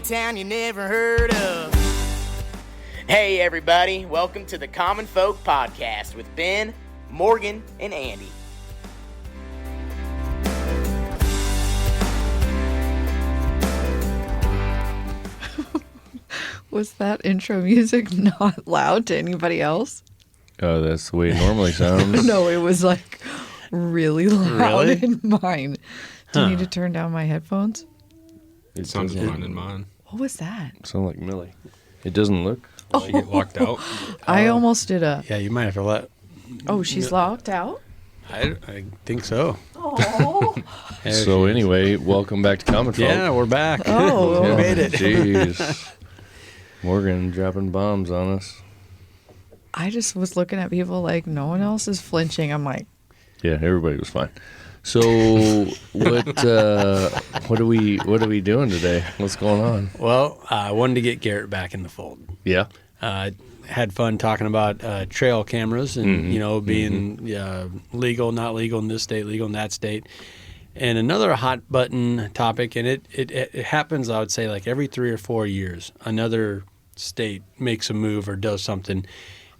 town you never heard of. Hey everybody, welcome to the Common Folk Podcast with Ben, Morgan, and Andy. Was that intro music not loud to anybody else? Oh, that's the way it normally sounds. No, it was like really loud Really? in mine. Do you need to turn down my headphones? It Sounds doesn't fine in mine. What was that? sound like Millie. It doesn't look. She get locked out. I almost did a. Yeah, you might have to let. Oh, she's locked out? I think so. Oh. There So she is. anyway, welcome back to Common Folk. Yeah, we're back. Oh. we made it. Jeez. Morgan dropping bombs on us. I just was looking at people like no one else is flinching. I'm like, Yeah, everybody was fine. So what are we doing today? What's going on? Well, I wanted to get Garrett back in the fold. Yeah. Had fun talking about trail cameras and being legal, not legal in this state, legal in that state. And another hot button topic, and it happens, I would say, like every 3 or 4 years, another state makes a move or does something.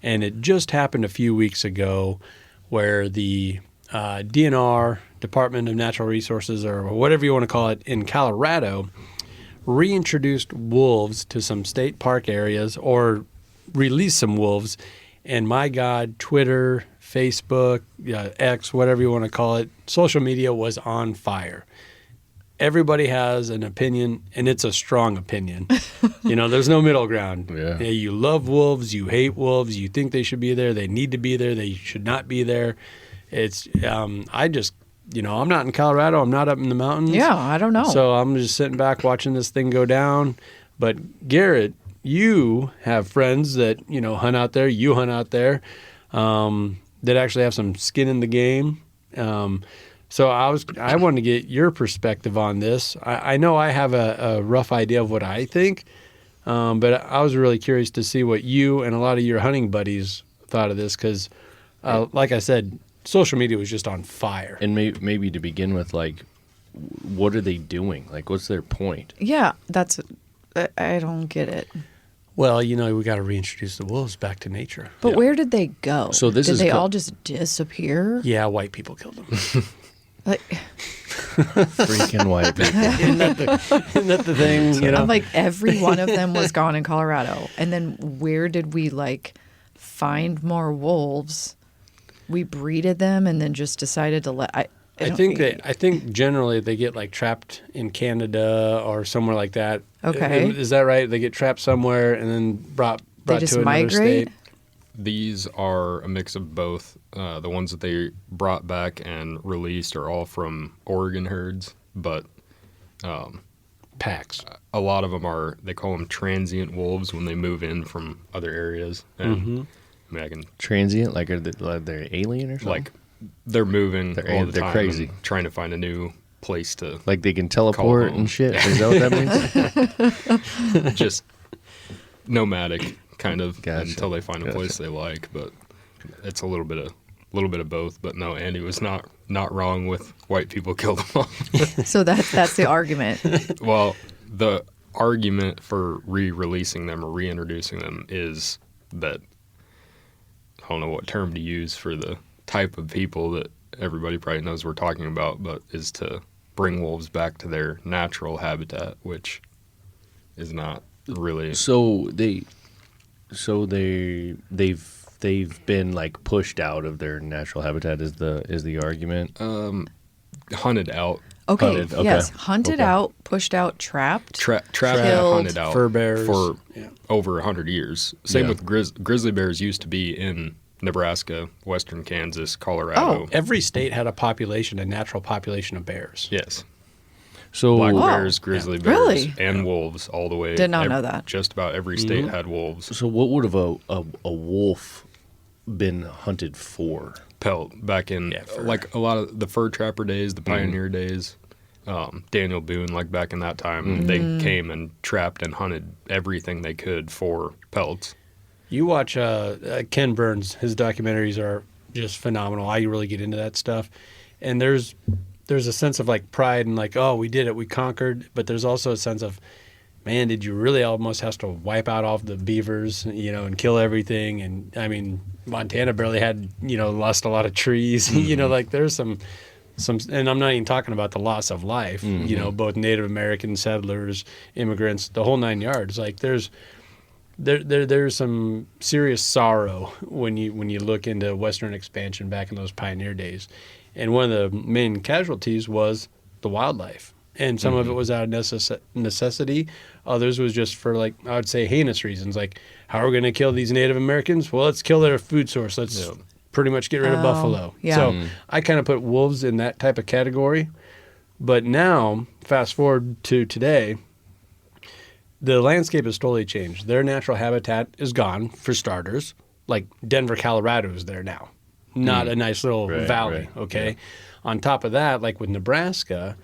And it just happened a few weeks ago where the DNR, Department of Natural Resources, or whatever you want to call it, in Colorado, reintroduced wolves to some state park areas or released some wolves. And my God, Twitter, Facebook, X, whatever you want to call it, social media was on fire. Everybody has an opinion, and it's a strong opinion. There's no middle ground. Yeah. You love wolves, you hate wolves, you think they should be there, they need to be there, they should not be there. It's, I'm not in Colorado, I'm not up in the mountains. yeah, I don't know. So I'm just sitting back watching this thing go down. But Garrett, you have friends that, hunt out there, you hunt out there, that actually have some skin in the game. So I wanted to get your perspective on this. I know I have a rough idea of what I think, but I was really curious to see what you and a lot of your hunting buddies thought of this because, like I said, social media was just on fire. And maybe to begin with, like, what are they doing? Like, what's their point? yeah, I don't get it. Well, we got to reintroduce the wolves back to nature. But where did they go? So this did is they co- all just disappear? Yeah, white people killed them. Like, Freaking white people. Isn't that the thing? I'm like every one of them was gone in Colorado. And then where did we find more wolves? We breeded them and then just decided to let. I think generally they get trapped in Canada or somewhere like that. Okay. Is that right? They get trapped somewhere and then brought They to just another migrate? state. These are a mix of both. The ones that they brought back and released are all from Oregon herds, but Packs. a lot of them they call them transient wolves when they move in from other areas. And I can, Transient? Like, are they alien or something? they're moving They're- all the they're time crazy. and trying to find a new place to Like they can teleport home. and shit? Is that what that means? just nomadic kind of Gotcha. until they find a place they like. But it's a little bit of both. But no, Andy was not wrong with white people killed them all. So that's the argument. Well, the argument for re-releasing them or reintroducing them is that, I don't know what term to use for the type of people that everybody probably knows we're talking about, but is to bring wolves back to their natural habitat, which is not really. So they've been pushed out of their natural habitat is the argument. Hunted out. Okay, Hunted, okay. yes. Hunted Okay. out, pushed out, trapped. Trapped and Killed. hunted out Fur bears. for Yeah. over 100 years. Same Yeah. with grizzly bears used to be in Nebraska, western Kansas, Colorado. Oh. Every state had a natural population of bears. Yes. So Black Wow. bears, grizzly bears, Really? and wolves all the way. Did not know that. Just about every state had wolves. So what would have a wolf been hunted for? Pelt back in fur. a lot of the fur trapper days, the pioneer days. Daniel Boone, back in that time, they came and trapped and hunted everything they could for pelts. You watch Ken Burns, his documentaries are just phenomenal. I really get into that stuff. And there's a sense of pride and oh, we did it, we conquered. But there's also a sense of man, did you really almost have to wipe out all the beavers, and kill everything? And I mean, Montana barely had, lost a lot of trees. Like there's some, and I'm not even talking about the loss of life. Both Native American settlers, immigrants, the whole 9 yards. Like there's some serious sorrow when you look into Western expansion back in those pioneer days, and one of the main casualties was the wildlife. And some of it was out of necessity. Others was just for, like, I would say, heinous reasons. Like, how are we going to kill these Native Americans? Well, let's kill their food source. Let's pretty much get rid of buffalo. Yeah. So I kind of put wolves in that type of category. But now, fast forward to today, the landscape has totally changed. Their natural habitat is gone, for starters. Like, Denver, Colorado is there now. Not a nice little valley, okay? Yeah. On top of that, like with Nebraska,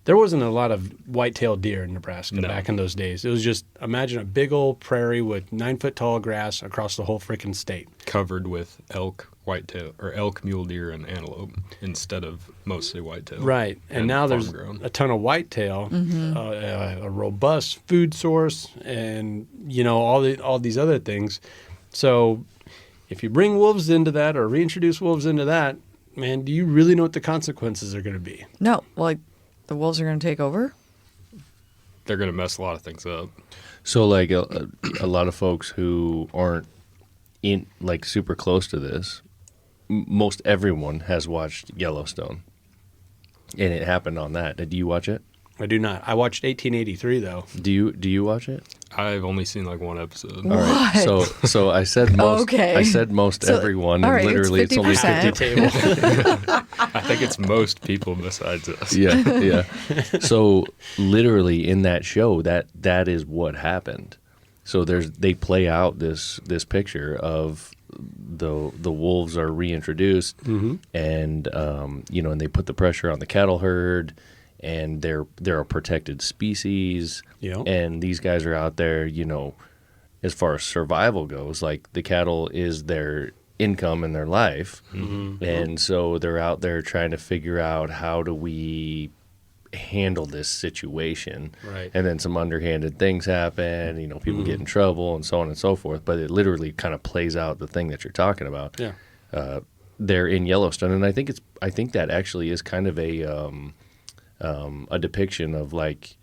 there wasn't a lot of white-tailed deer in Nebraska back in those days. It was just, imagine a big old prairie with 9-foot-tall grass across the whole freaking state. Covered with elk, whitetail, or elk, mule deer, and antelope instead of mostly whitetail. Right. And now there's a ton of whitetail, a robust food source, and, all these other things. So if you bring wolves into that or reintroduce wolves into that, man, do you really know what the consequences are going to be? No. Well, like, the wolves are going to take over? They're going to mess a lot of things up. So, like, a lot of folks who aren't super close to this, most everyone has watched Yellowstone, and it happened on that. Did you watch it? I do not. I watched 1883 though. Do you watch it? I've only seen like one episode. What? All right. So I said most. Okay. I said most everyone, all and right, literally it's only 50%. 50. I think it's most people besides us. Yeah. So literally in that show, that is what happened. So they play out this picture of the wolves are reintroduced, and and they put the pressure on the cattle herd, and they're a protected species, and these guys are out there, as far as survival goes, like the cattle is their income and their life, and so they're out there trying to figure out how do we handle this situation, right? And then some underhanded things happen, people get in trouble and so on and so forth, but it literally kind of plays out the thing that you're talking about. They're in Yellowstone, and I think that actually is kind of a depiction of, like,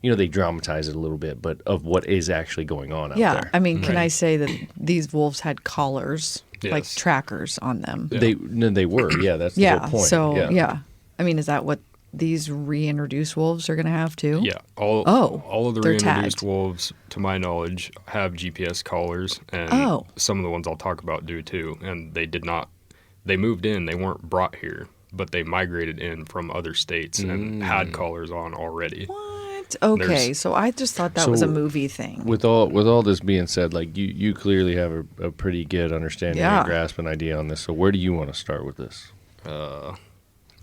they dramatize it a little bit, but of what is actually going on out there. Yeah, I mean, can I say that these wolves had collars, like Yes. trackers on them? Yeah. They were, yeah, that's the whole point. So, I mean, is that what these reintroduced wolves are going to have too? Yeah, all of the they're reintroduced tagged. wolves, to my knowledge, have GPS collars, and some of the ones I'll talk about do too. And they did not. They moved in. They weren't brought here, but they migrated in from other states and had collars on already. What? Okay, so I just thought that was a movie thing. With all this being said, like you clearly have a pretty good understanding and grasp an idea on this. So where do you want to start with this?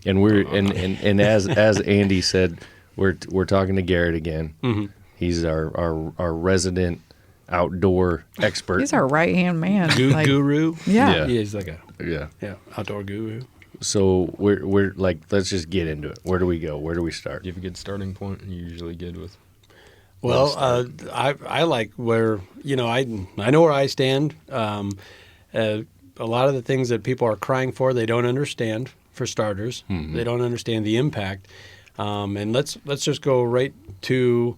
And we're and as Andy said, we're talking to Garrett again. Mm-hmm. He's our resident outdoor expert. He's our right hand man. Guru. Yeah. He's like a yeah outdoor guru. So we're like, let's just get into it. Where do we go? Where do we start? Do you have a good starting point? You're usually good with. Well, I like where I know where I stand. A lot of the things that people are crying for, they don't understand. For starters, they don't understand the impact. And let's just go right to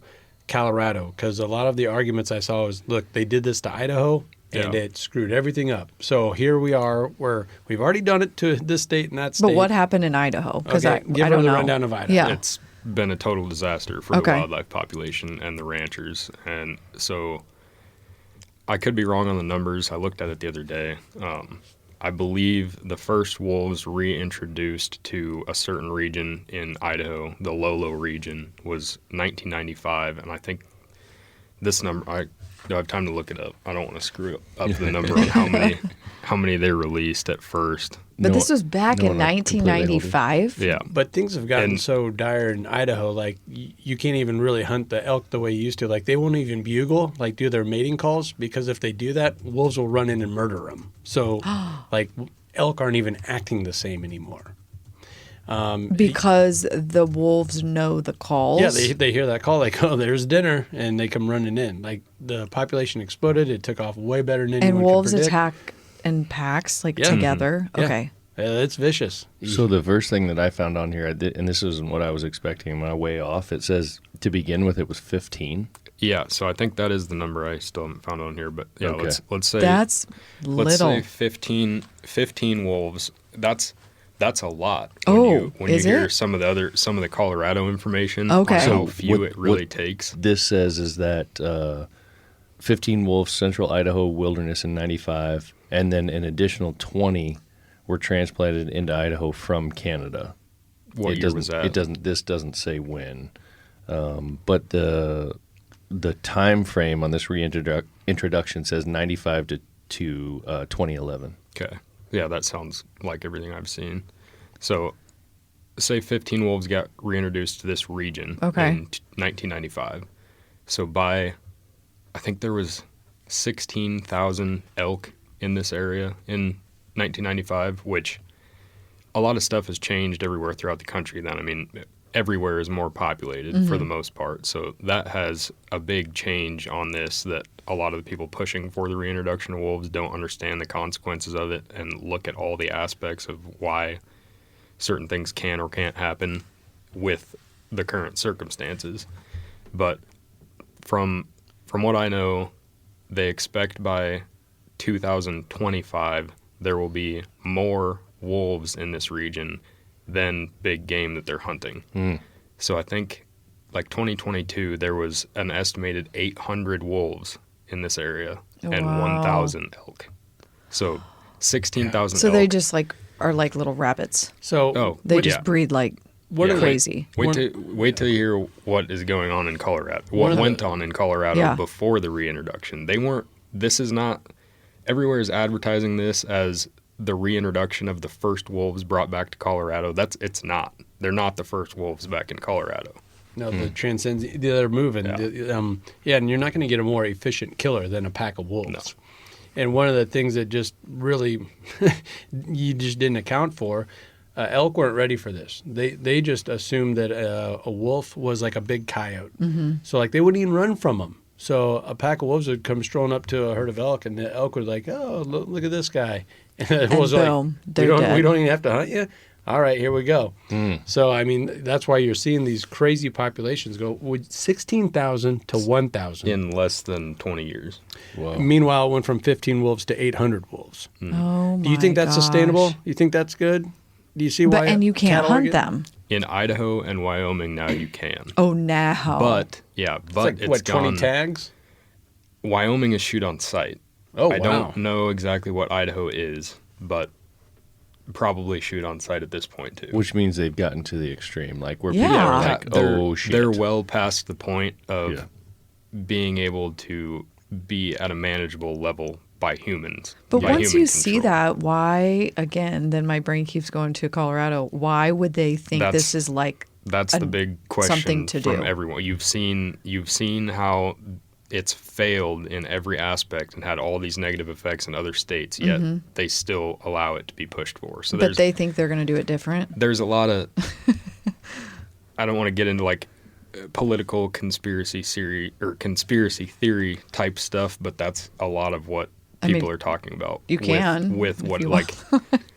Colorado, because a lot of the arguments I saw was, look, they did this to Idaho and it screwed everything up. So here we are, where we've already done it to this state and that state. But what happened in Idaho? Because okay, give I her don't the know. rundown of Idaho. Yeah. It's been a total disaster for the wildlife population and the ranchers. And so I could be wrong on the numbers. I looked at it the other day. I believe the first wolves reintroduced to a certain region in Idaho, the Lolo region, was 1995. And I think this number, I don't have time to look it up. I don't want to screw up the number on how many they released at first. But this was back in 1995? Yeah. But things have gotten so dire in Idaho, like you can't even really hunt the elk the way you used to. Like they won't even bugle, like do their mating calls, because if they do that, wolves will run in and murder them. So like elk aren't even acting the same anymore. Because the wolves know the calls. Yeah, they hear that call, like, oh, there's dinner, and they come running in. Like, the population exploded. It took off way better than anyone and wolves could predict. attack in packs, like Yeah. together. Yeah. Okay. It's vicious. So the first thing that I found on here, and this isn't what I was expecting, am I way off? It says to begin with it was 15. Yeah, so I think that is the number I still haven't found on here. But yeah, Okay. let's say That's let's little. say 15 wolves. That's a lot. Oh, when you is hear it? some of the Colorado information Okay. on how So few what- it really what- takes. This says is that 15 wolves, central Idaho wilderness in 95, and then an additional 20 were transplanted into Idaho from Canada. What year was that? This doesn't say when, but the time frame on this reintroduction says 95 to 2011. Okay. Yeah, that sounds like everything I've seen. So, say 15 wolves got reintroduced to this region Okay. in 1995. So I think there was 16,000 elk in this area in 1995, which a lot of stuff has changed everywhere throughout the country then. I mean, everywhere is more populated for the most part. So that has a big change on this, that a lot of the people pushing for the reintroduction of wolves don't understand the consequences of it and look at all the aspects of why certain things can or can't happen with the current circumstances. But from what I know, they expect by 2025 there will be more wolves in this region than big game that they're hunting. So I think like 2022 there was an estimated 800 wolves in this area and Wow. 1,000 elk. So 16,000 So elk. they just like are like little rabbits. So, They yeah. just breed like What are they- crazy. Wait till you hear what is going on in Colorado. One What of the- went on in Colorado Yeah. before the reintroduction. This is not, everywhere is advertising this as the reintroduction of the first wolves brought back to Colorado. It's not. They're not the first wolves back in Colorado. No, the transcends. They're moving. Yeah. Yeah, and you're not going to get a more efficient killer than a pack of wolves. And one of the things that just really you just didn't account for, elk weren't ready for this. They just assumed that a wolf was like a big coyote. So like they wouldn't even run from them. So a pack of wolves would come strolling up to a herd of elk, and the elk was like, "Oh, look at this guy," and it was boom, like, they're "We dead. don't even have to hunt you." All right, here we go. So, I mean, that's why you're seeing these crazy populations go with 16,000 to 1,000. In less than 20 years. Whoa. Meanwhile, it went from 15 wolves to 800 wolves. Oh my Do you think that's gosh. sustainable? You think that's good? Do you see why? But and you can't cattle are hunt getting- them. In Idaho and Wyoming now you can. Oh, now. But It's like, it's what, 20 gone. tags? Wyoming is shoot on sight. Oh, I wow. don't know exactly what Idaho is, but probably shoot on sight at this point too. Which means they've gotten to the extreme, like where Yeah. people are Yeah, like, they're, "Oh shit!" they're well past the point of Yeah. being able to be at a manageable level by humans. But by once human you see control. that, why, again, then my brain keeps going to Colorado. Why would they think That's- this is like, That's a- the big question something to from do? everyone. You've seen how it's failed in every aspect and had all these negative effects in other states, yet they still allow it to be pushed for. So but they think they're going to do it different? there's a lot of I don't want to get into like political conspiracy theory type stuff, but that's a lot of what I mean, people are talking about. you can, with if what you like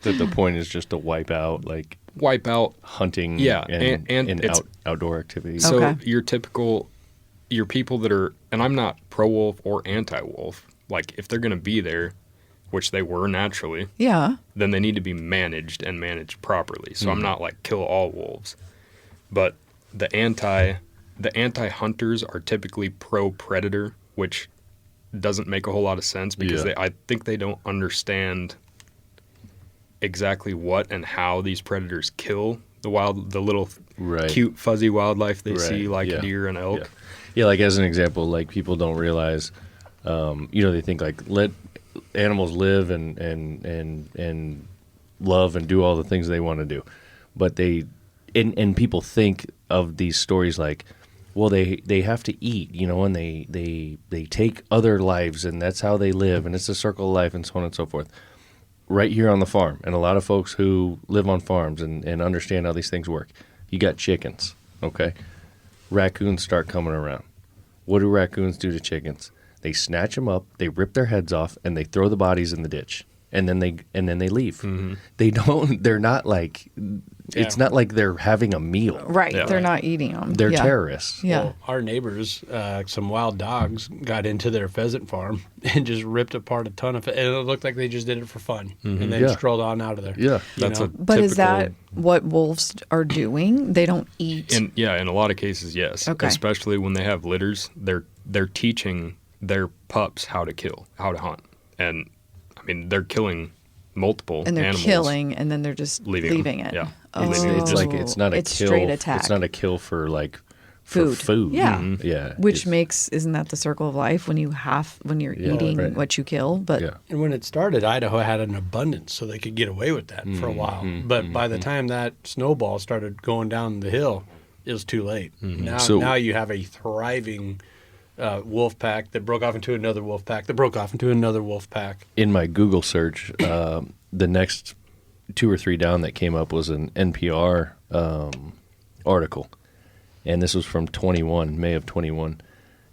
that the point is just to wipe out like wipe out. hunting Yeah, and it's- outdoor activities. So Okay. your people that are, and I'm not pro wolf or anti wolf. Like if they're going to be there, which they were naturally, Yeah. then they need to be managed and managed properly. So I'm not like kill all wolves, but the anti hunters are typically pro predator, which doesn't make a whole lot of sense because Yeah. I think they don't understand exactly what and how these predators kill the little Right. cute fuzzy wildlife they Right, see like yeah, deer and elk. Yeah. Yeah, like as an example, like people don't realize, they think like let animals live and love and do all the things they want to do, but and people think of these stories like, well, they have to eat, and they take other lives and that's how they live and it's a circle of life and so on and so forth. right here on the farm, and a lot of folks who live on farms and understand how these things work. You got chickens, okay? Raccoons start coming around. What do raccoons do to chickens? They snatch them up, they rip their heads off, and they throw the bodies in the ditch. And then they leave. Mm-hmm. They're not like, it's not like they're having a meal. Right. Yeah. They're not eating them. They're terrorists. Yeah. Well, our neighbors, some wild dogs got into their pheasant farm and just ripped apart a ton of it. And it looked like they just did it for fun. Mm-hmm. And then strolled on out of there. Yeah. But is that what wolves are doing? They don't eat? In a lot of cases, yes. Okay. Especially when they have litters, they're teaching their pups how to kill, how to hunt. And I mean, they're killing multiple and they're animals. Killing, and then they're just leaving it. Yeah. Oh. It's not a kill. Straight attack. It's not a kill for like for food. Yeah. Mm-hmm. Yeah. Which isn't that the circle of life when you're eating what you kill? But and when it started, Idaho had an abundance, so they could get away with that for a while. But by the time that snowball started going down the hill, it was too late. Mm-hmm. Now you have a thriving wolf pack that broke off into another wolf pack that broke off into another wolf pack. In my Google search, the next 2 or 3 down that came up was an NPR article, and this was from May of 21,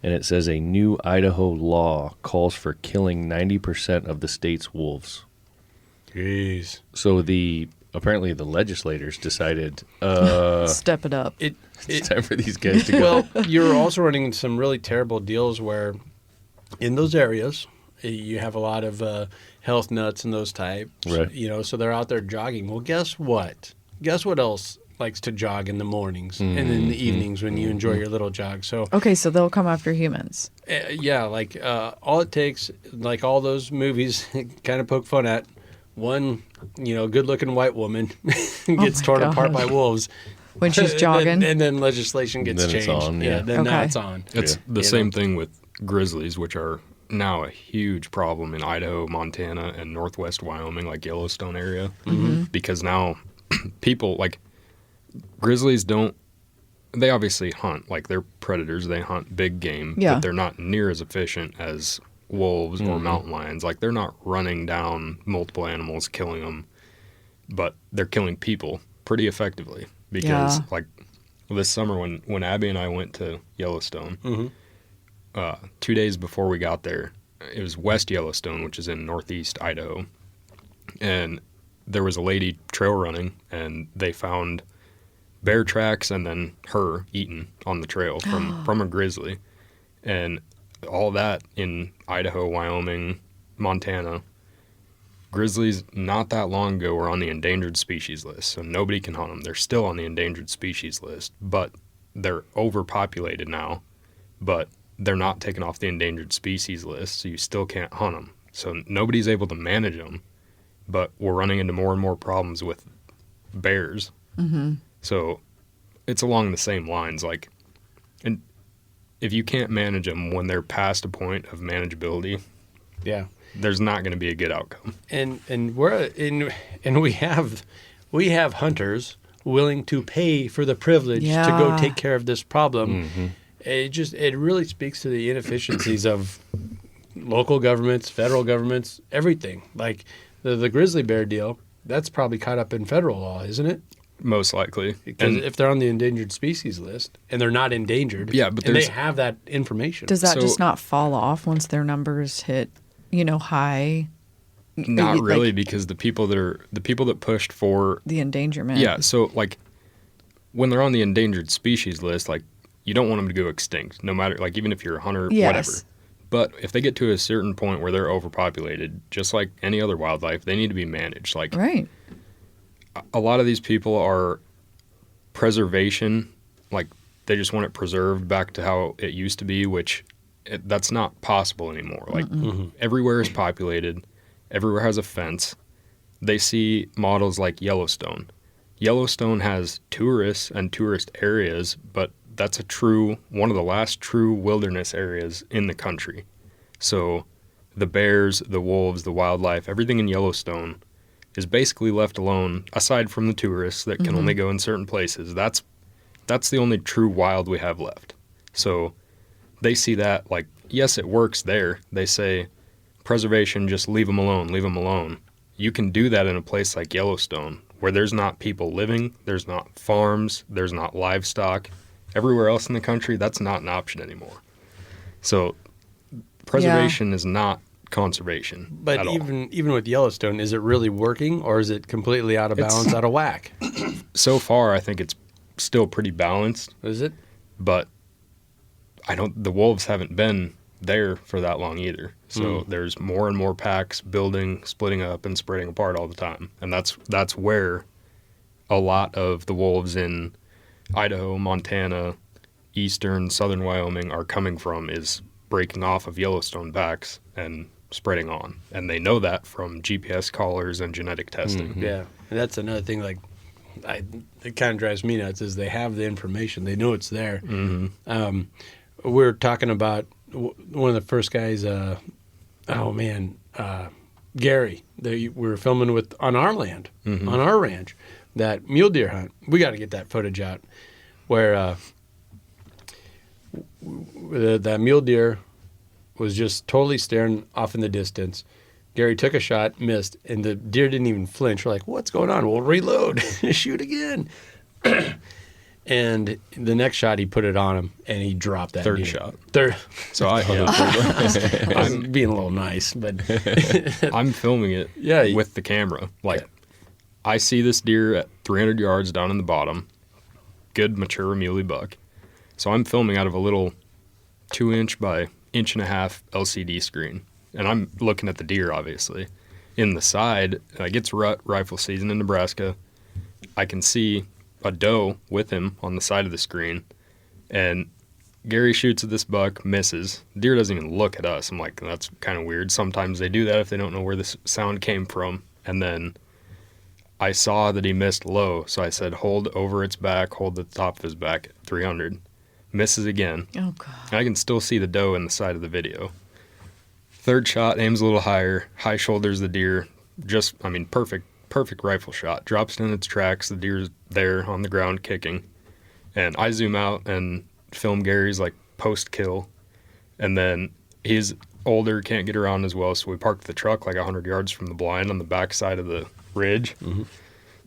and it says a new Idaho law calls for killing 90% of the state's wolves. Jeez. So apparently the legislators decided step it up. It's time for these guys to go. Well, you're also running into some really terrible deals where in those areas you have a lot of health nuts and those types, right. So they're out there jogging. Well, guess what? Guess what else likes to jog in the mornings and in the evenings when you enjoy your little jog? So so they'll come after humans. All it takes, like all those movies kind of poke fun at, one, good-looking white woman gets torn apart by wolves. When she's jogging. and then legislation gets changed. It's on, now it's on. It's the same thing with grizzlies, which are now a huge problem in Idaho, Montana, and northwest Wyoming, like Yellowstone area. Mm-hmm. Because now people, like, grizzlies they obviously hunt. Like, they're predators. They hunt big game. Yeah. But they're not near as efficient as wolves or mountain lions. Like, they're not running down multiple animals, killing them. But they're killing people pretty effectively. Because, like, this summer when Abby and I went to Yellowstone, 2 days before we got there, it was West Yellowstone, which is in northeast Idaho, and there was a lady trail running, and they found bear tracks and then her eaten on the trail from a grizzly. And all that in Idaho, Wyoming, Montana. Grizzlies, not that long ago, were on the endangered species list, so nobody can hunt them. They're still on the endangered species list, but they're overpopulated now, but they're not taken off the endangered species list, so you still can't hunt them. So nobody's able to manage them, but we're running into more and more problems with bears. Mm-hmm. So it's along the same lines. Like, and if you can't manage them when they're past a point of manageability, there's not going to be a good outcome. And we have hunters willing to pay for the privilege to go take care of this problem. Mm-hmm. It really speaks to the inefficiencies of local governments, federal governments, everything. Like the grizzly bear deal, that's probably caught up in federal law, isn't it? Most likely. Because if they're on the endangered species list and they're not endangered, but and they have that information. Does that just not fall off once their numbers hit, high? Not really, because the people that pushed for the endangerment. Yeah, so like when they're on the endangered species list, like you don't want them to go extinct, no matter, like, even if you're a hunter, whatever. But if they get to a certain point where they're overpopulated, just like any other wildlife, they need to be managed. Like, right. A lot of these people are preservation, like they just want it preserved back to how it used to be, which that's not possible anymore. Like everywhere is populated, everywhere has a fence. They see models like Yellowstone. Yellowstone has tourists and tourist areas, but that's one of the last true wilderness areas in the country. So the bears, the wolves, the wildlife, everything in Yellowstone is basically left alone, aside from the tourists that can only go in certain places. That's the only true wild we have left. So they see that, like, yes, it works there. They say, preservation, just leave them alone, you can do that in a place like Yellowstone, where there's not people living, there's not farms, there's not livestock. Everywhere else in the country, that's not an option anymore. So preservation is not conservation. But at all. even with Yellowstone, is it really working, or is it completely out of balance, out of whack? So far, I think it's still pretty balanced. Is it? But the wolves haven't been there for that long either. So there's more and more packs building, splitting up, and spreading apart all the time. And that's where a lot of the wolves in Idaho, Montana, eastern, southern Wyoming are coming from, is breaking off of Yellowstone packs and spreading on. And they know that from GPS collars and genetic testing. Yeah. And that's another thing, like, it kind of drives me nuts, is they have the information. They know it's there. We're talking about one of the first guys, Gary, that we were filming with on our land, on our ranch, that mule deer hunt. We got to get that footage out where that mule deer was just totally staring off in the distance. Gary took a shot, missed, and the deer didn't even flinch. We're like, what's going on? We'll reload, shoot again. And the next shot, he put it on him, and he dropped that Third deer. shot. Third. So I'm being a little nice, but I'm filming it with the camera. Like, I see this deer at 300 yards down in the bottom, good mature muley buck. So I'm filming out of a little 2-inch by 1.5-inch LCD screen. And I'm looking at the deer, obviously. In the side, it's rut rifle season in Nebraska. I can see a doe with him on the side of the screen. And Gary shoots at this buck, misses. Deer doesn't even look at us. I'm like, that's kind of weird. Sometimes they do that if they don't know where the sound came from. And then I saw that he missed low, so I said, hold over its back, hold the top of his back at 300. Misses again. Oh, God. I can still see the doe in the side of the video. Third shot, aims a little higher, high shoulders the deer. Perfect rifle shot. Drops it in its tracks. The deer's there on the ground kicking. And I zoom out and film Gary's like post-kill. And then he's older, can't get around as well, so we parked the truck like 100 yards from the blind on the back side of the ridge.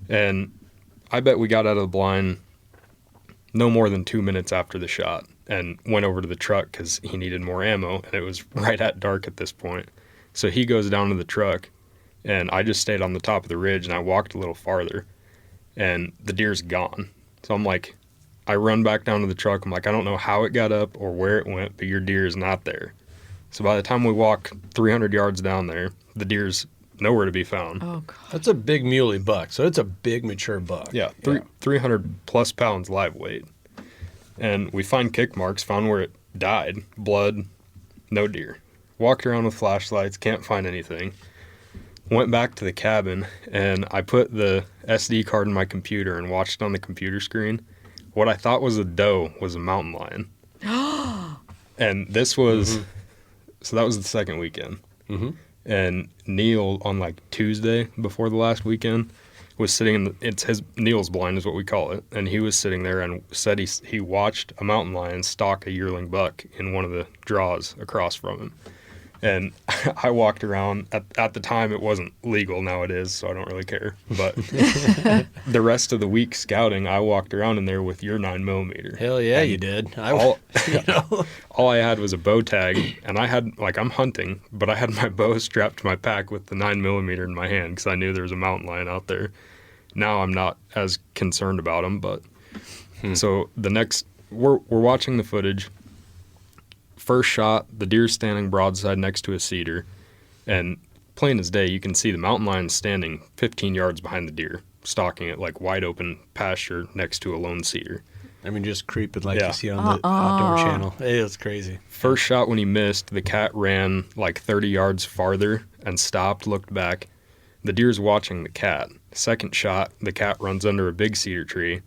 And I bet we got out of the blind no more than 2 minutes after the shot and went over to the truck because he needed more ammo, and it was right at dark at this point. So he goes down to the truck, and I just stayed on the top of the ridge, and I walked a little farther, and the deer's gone. So I'm like, I run back down to the truck. I'm like, I don't know how it got up or where it went, but your deer is not there. So by the time we walk 300 yards down there, the deer's nowhere to be found. Oh, God. that's a big muley buck. So it's a big mature buck. Yeah, 300 plus pounds live weight. And we find kick marks, found where it died, blood, no deer. Walked around with flashlights, can't find anything. Went back to the cabin, and I put the SD card in my computer and watched it on the computer screen. What I thought was a doe was a mountain lion. And this was, so that was the second weekend. And Neil, on like Tuesday before the last weekend, was sitting in Neil's blind is what we call it, and he was sitting there and said he watched a mountain lion stalk a yearling buck in one of the draws across from him. And I walked around, at the time it wasn't legal, now it is, so I don't really care. But the rest of the week scouting, I walked around in there with your 9mm. Hell yeah, and you did. All I had was a bow tag, and I had, I'm hunting, but I had my bow strapped to my pack with the 9mm in my hand because I knew there was a mountain lion out there. Now I'm not as concerned about them, but so we're watching the footage. First shot, the deer's standing broadside next to a cedar, and plain as day, you can see the mountain lion standing 15 yards behind the deer, stalking it like wide open pasture next to a lone cedar. Just creeping like you see on the Outdoor Channel. It is crazy. First shot, when he missed, the cat ran like 30 yards farther and stopped, looked back. The deer's watching the cat. Second shot, the cat runs under a big cedar tree.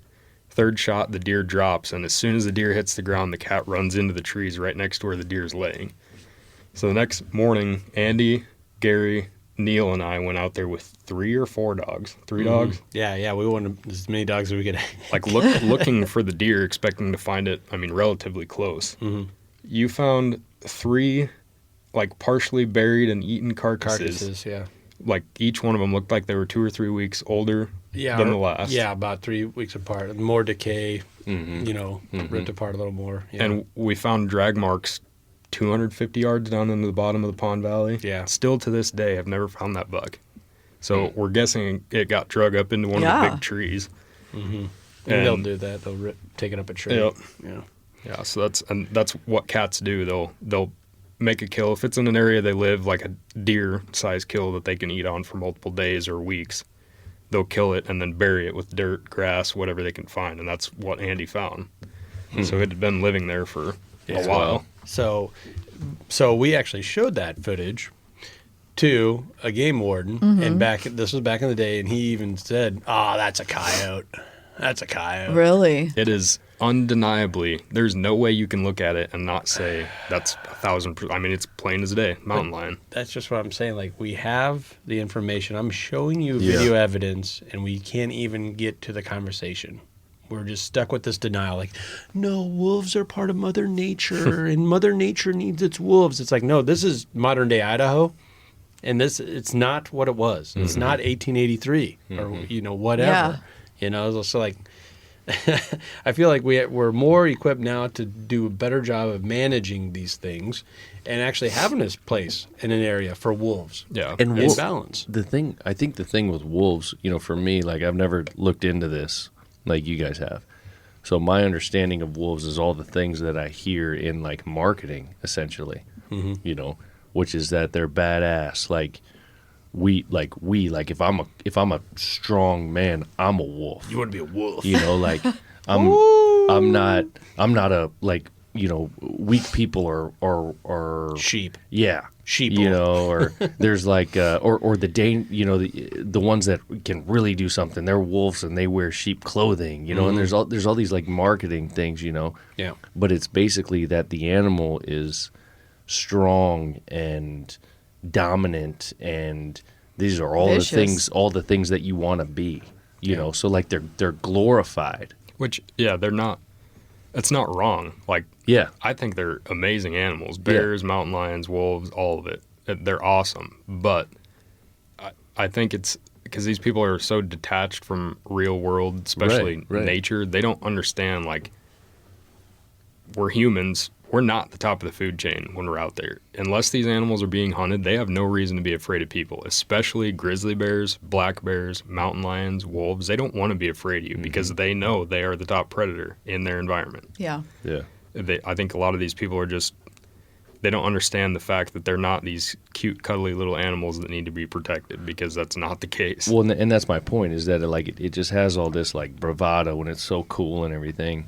Third shot, the deer drops, and as soon as the deer hits the ground, the cat runs into the trees right next to where the deer's laying. So the next morning, Andy, Gary, Neil, and I went out there with 3 or 4 dogs. 3 dogs? Yeah, we wanted as many dogs as we could. Looking for the deer, expecting to find it, relatively close. You found 3, partially buried and eaten carcasses yeah. like each one of them looked like they were 2 or 3 weeks older than the last. Yeah, about 3 weeks apart. More decay, ripped apart a little more. Yeah. And we found drag marks 250 yards down into the bottom of the pond valley. Yeah. Still to this day, I've never found that buck. So we're guessing it got drug up into one of the big trees. And they'll do that. They'll take it up a tree. Yep. Yeah. Yeah, so that's what cats do. They'll make a kill if it's in an area they live, like a deer-sized kill that they can eat on for multiple days or weeks. They'll kill it and then bury it with dirt, grass, whatever they can find, and that's what Andy found. So it had been living there for a while. So we actually showed that footage to a game warden, and this was back in the day, and he even said, "Oh, that's a coyote. That's a coyote." Really? It is undeniably, there's no way you can look at it and not say that's 1,000%. I mean, it's plain as day, mountain lion. That's just what I'm saying. Like, we have the information. I'm showing you video evidence, and we can't even get to the conversation. We're just stuck with this denial. Like, no, wolves are part of Mother Nature, and Mother Nature needs its wolves. It's like, no, this is modern day Idaho, and it's not what it was. It's not 1883 or whatever. Yeah. So like, I feel like we're more equipped now to do a better job of managing these things and actually having this place in an area for wolves. Yeah. And In balance. I think the thing with wolves, for me, like I've never looked into this like you guys have. So my understanding of wolves is all the things that I hear in like marketing, essentially, which is that they're badass. Like if I'm a strong man, I'm a wolf. You want to be a wolf. Like I'm not a like, weak people or Sheep. yeah. Sheep. Or there's like or the ones that can really do something. They're wolves and they wear sheep clothing, and there's all these like marketing things, Yeah. But it's basically that the animal is strong and dominant, and these are all Vicious. the things that you want to be, so like they're glorified. Which, they're not. It's not wrong. Like, I think they're amazing animals. Bears, mountain lions, wolves, all of it. They're awesome. But I think it's because these people are so detached from real world, especially nature. They don't understand, like, we're humans. We're not the top of the food chain when we're out there. Unless these animals are being hunted, they have no reason to be afraid of people, especially grizzly bears, black bears, mountain lions, wolves. They don't want to be afraid of you because they know they are the top predator in their environment. Yeah. Yeah. I think a lot of these people are they don't understand the fact that they're not these cute, cuddly little animals that need to be protected, because that's not the case. Well, and that's my point, is that it just has all this like bravado and it's so cool and everything.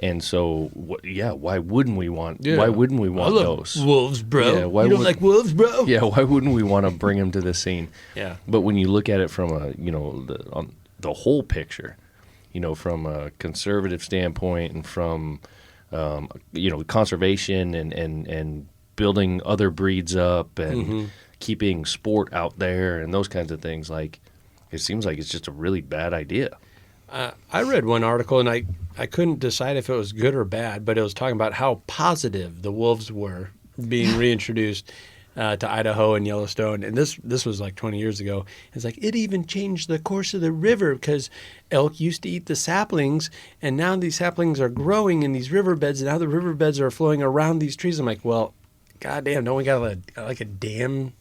And so, why wouldn't we want? Yeah. Why wouldn't we want I love those wolves, bro? Yeah, why you don't would- like wolves, bro? Yeah, why wouldn't we want to bring them to the scene? Yeah. But when you look at it from on the whole picture, from a conservative standpoint and from conservation and building other breeds up and keeping sport out there and those kinds of things, like it seems like it's just a really bad idea. I read one article, and I couldn't decide if it was good or bad, but it was talking about how positive the wolves were being reintroduced to Idaho and Yellowstone. And this was like 20 years ago. It's like it even changed the course of the river, because elk used to eat the saplings, and now these saplings are growing in these riverbeds, and now the riverbeds are flowing around these trees. I'm like, well, goddamn, don't we got like a dam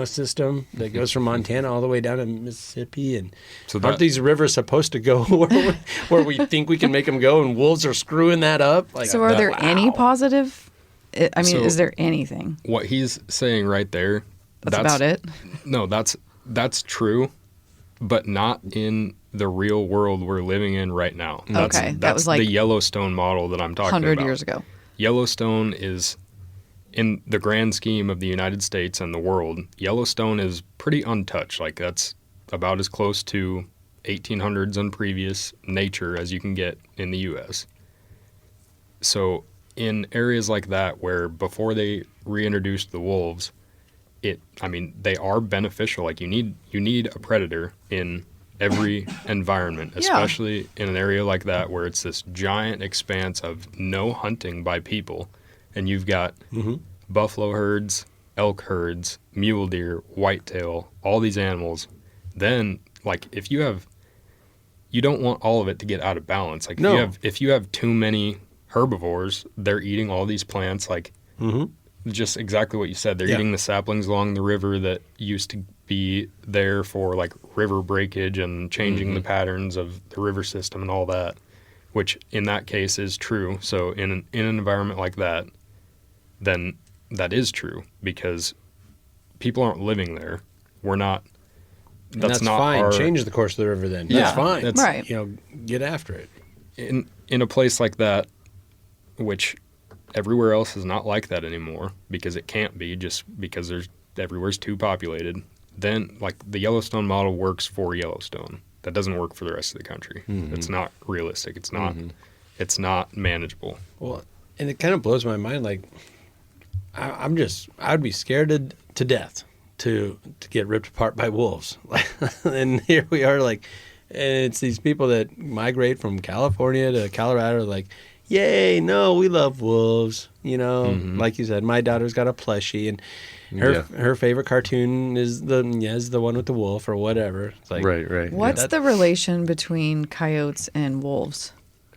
system that goes from Montana all the way down to Mississippi? And So aren't these rivers supposed to go where we think we can make them go, and wolves are screwing that up? Like, So are there any positive? I mean, So- is there anything? What he's saying right there, That's about it. No, that's true, but not in the real world we're living in right now. That's, Okay, that that's was like the Yellowstone model that I'm talking 100 about. years ago. Yellowstone is, in the grand scheme of the United States and the world, Yellowstone is pretty untouched. Like, that's about as close to 1800s and previous nature as you can get in the U.S. So in areas like that, where before they reintroduced the wolves, they are beneficial. Like, you need a predator in every environment, especially in an area like that where it's this giant expanse of no hunting by people, and you've got buffalo herds elk herds, mule deer, whitetail, all these animals, then like if you don't want all of it to get out of balance. Like if you have too many herbivores, they're eating all these plants, like just exactly what you said. They're eating the saplings along the river that used to be there for like river breakage and changing the patterns of the river system and all that, which in that case is true. So in an environment like that, then that is true because people aren't living there. We're not. That's not fine. Change the course of the river then. That's fine. That's, right. Get after it. In a place like that, which everywhere else is not like that anymore because it can't be just because everywhere's too populated. Then like the Yellowstone model works for Yellowstone. That doesn't work for the rest of the country. It's not realistic. It's not manageable. Well, and it kind of blows my mind. Like I'd be scared to death to get ripped apart by wolves. And here we are, like, and it's these people that migrate from California to Colorado, like, yay, no, we love wolves. Like you said, my daughter's got a plushie, and her favorite cartoon is the one with the wolf or whatever. It's like, right. What's the relation between coyotes and wolves?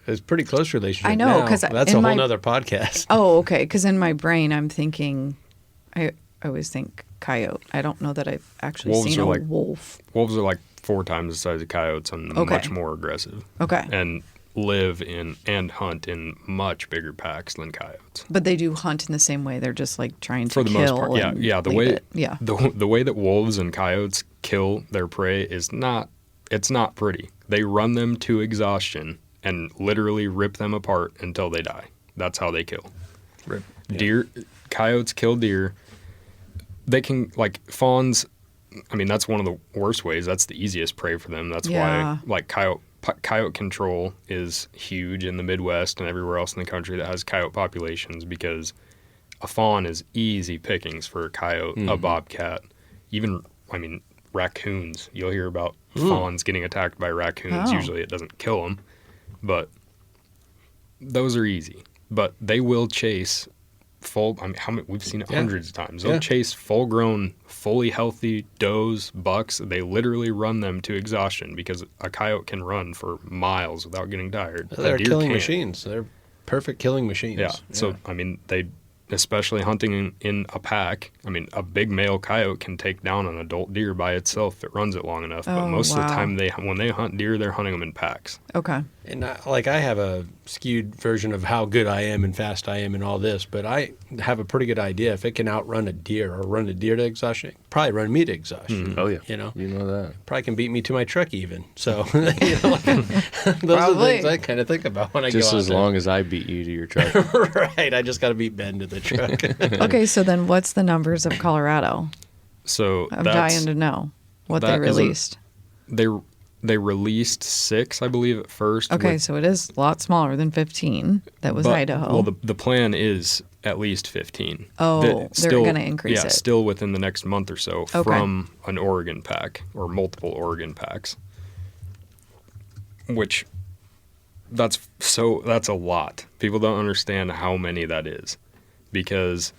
It's a pretty close relationship. I know, because that's a whole nother podcast. Oh, okay. Because in my brain, I'm thinking, I always think coyote. I don't know that I've actually seen a wolf. Wolves are like 4 times the size of coyotes and much more aggressive. Okay. And live in and hunt in much bigger packs than coyotes. But they do hunt in the same way. They're just like trying to for the kill. Most part, yeah. The way that wolves and coyotes kill their prey is not pretty. They run them to exhaustion and literally rip them apart until they die. That's how they kill. Rip. Deer, coyotes kill deer. They can, like, fawns, I mean, that's one of the worst ways. That's the easiest prey for them. That's why, like, coyote control is huge in the Midwest and everywhere else in the country that has coyote populations, because a fawn is easy pickings for a coyote, a bobcat, even, I mean, raccoons. You'll hear about fawns getting attacked by raccoons. Usually it doesn't kill them, but those are easy. But they will chase we've seen it hundreds of times. They'll chase full-grown, fully healthy does, bucks. They literally run them to exhaustion because a coyote can run for miles without getting tired. They're killing machines. They're perfect killing machines. Yeah. So, I mean, especially hunting in a pack, I mean, a big male coyote can take down an adult deer by itself if it runs it long enough. But most of the time, when they hunt deer, they're hunting them in packs. Okay. And I have a skewed version of how good I am and fast I am and all this, but I have a pretty good idea. If it can outrun a deer or run a deer to exhaustion, it can probably run me to exhaustion. Oh, yeah. You know that. Probably can beat me to my truck even. So those are the things I kind of think about when I go out just as long as I beat you to your truck. Right. I just got to beat Ben to the truck. Okay, so then what's the numbers of Colorado? So I'm dying to know what they released. They released 6, I believe, at first. Okay, so it is a lot smaller than 15. That was Idaho. Well, the plan is at least 15. Oh, they're going to increase it. Yeah, still within the next month or so from an Oregon pack or multiple Oregon packs. Which, that's a lot. People don't understand how many that is. Because...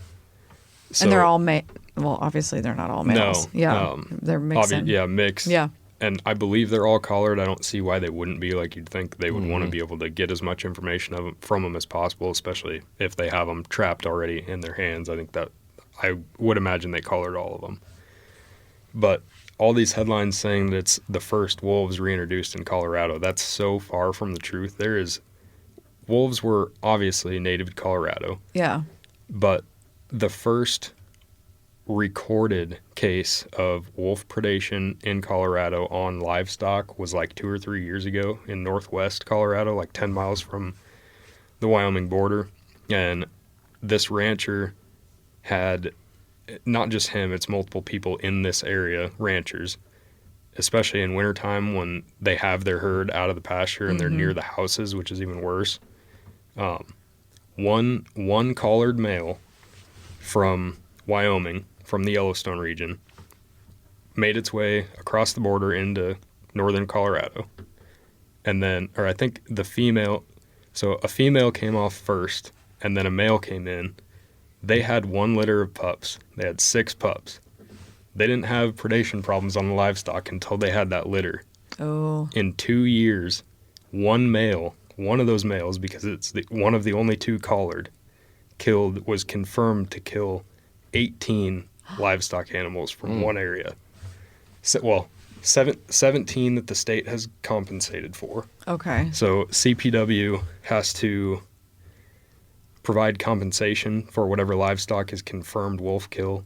and they're all well, obviously they're not all males. No. Yeah, they're mixed. Mixed. Yeah. And I believe they're all collared. I don't see why they wouldn't be. Like, you'd think they would want to be able to get as much information from them as possible, especially if they have them trapped already in their hands. I would imagine they collared all of them. But all these headlines saying that it's the first wolves reintroduced in Colorado, that's so far from the truth. Wolves were obviously native to Colorado. Yeah. But the first recorded case of wolf predation in Colorado on livestock was like 2 or 3 years ago in northwest Colorado, like 10 miles from the Wyoming border. And this rancher had, not just him, it's multiple people in this area, ranchers, especially in wintertime when they have their herd out of the pasture and they're near the houses, which is even worse. One collared male from Wyoming, from the Yellowstone region, made its way across the border into northern Colorado. And then, or I think a female came off first, and then a male came in. They had one litter of pups. They had 6 pups. They didn't have predation problems on the livestock until they had that litter. Oh. In 2 years, one of those males, because it's one of the only 2 collared, was confirmed to kill 18 livestock animals from one area. 17 that the state has compensated for. Okay. So CPW has to provide compensation for whatever livestock is confirmed wolf kill,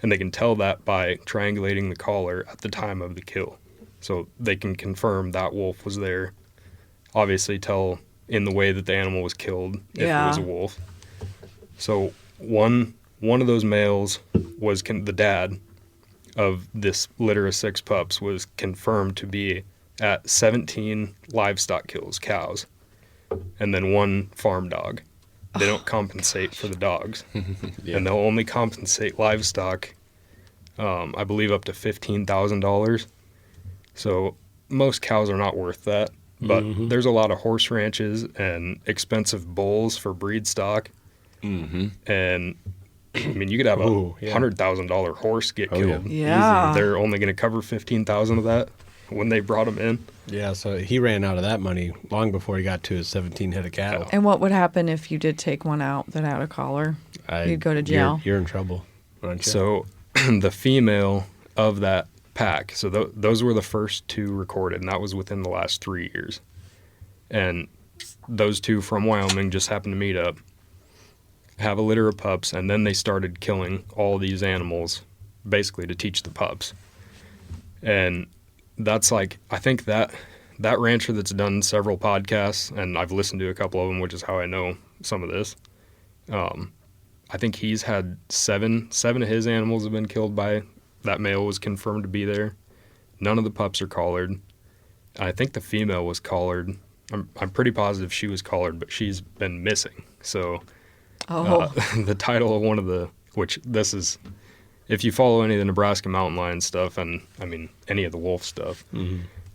and they can tell that by triangulating the collar at the time of the kill. So they can confirm that wolf was there, obviously tell in the way that the animal was killed if it was a wolf. So one of those males was the dad of this litter of 6 pups was confirmed to be at 17 livestock kills, cows, and then 1 farm dog. They don't compensate for the dogs, and they'll only compensate livestock, I believe, up to $15,000. So most cows are not worth that, but there's a lot of horse ranches and expensive bulls for breed stock, and I mean, you could have a $100,000 horse get killed. Yeah. Easy. They're only going to cover $15,000 of that when they brought him in. Yeah, so he ran out of that money long before he got to his 17 head of cattle. And what would happen if you did take one out that had a collar? You'd go to jail. You're in trouble, aren't you? So the female of that pack, so those were the first 2 recorded, and that was within the last 3 years. And those 2 from Wyoming just happened to meet up, have a litter of pups, and then they started killing all these animals basically to teach the pups. And that's like, I think that rancher that's done several podcasts, and I've listened to a couple of them, which is how I know some of this. I think he's had 7 of his animals have been killed by that male was confirmed to be there. None of the pups are collared. I think the female was collared. I'm pretty positive she was collared, but she's been missing. So the title of one of the, which this is, if you follow any of the Nebraska mountain lion stuff, and I mean any of the wolf stuff,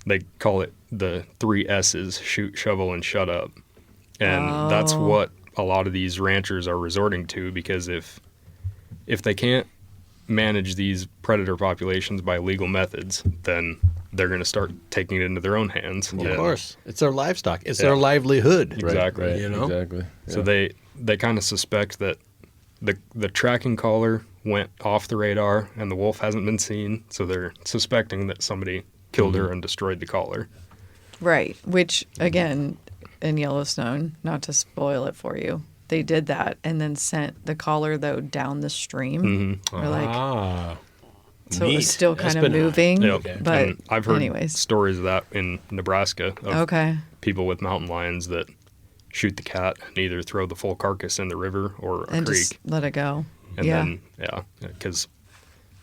they call it the 3 S's: shoot, shovel, and shut up. And that's what a lot of these ranchers are resorting to, because if they can't manage these predator populations by legal methods, then they're going to start taking it into their own hands. Well, of course. It's their livestock. It's their livelihood. Exactly. Right, you know? Exactly. Yeah. So they kind of suspect that the tracking collar went off the radar and the wolf hasn't been seen, so they're suspecting that somebody killed her and destroyed the collar. Right. Which, again, in Yellowstone, not to spoil it for you, they did that and then sent the collar, though, down the stream. Or like, so it was still kind of moving. Yep. But and I've heard anyways. stories of that in Nebraska of Okay. people with mountain lions that shoot the cat and either throw the full carcass in the river or a And creek. just let it go. And yeah. then, because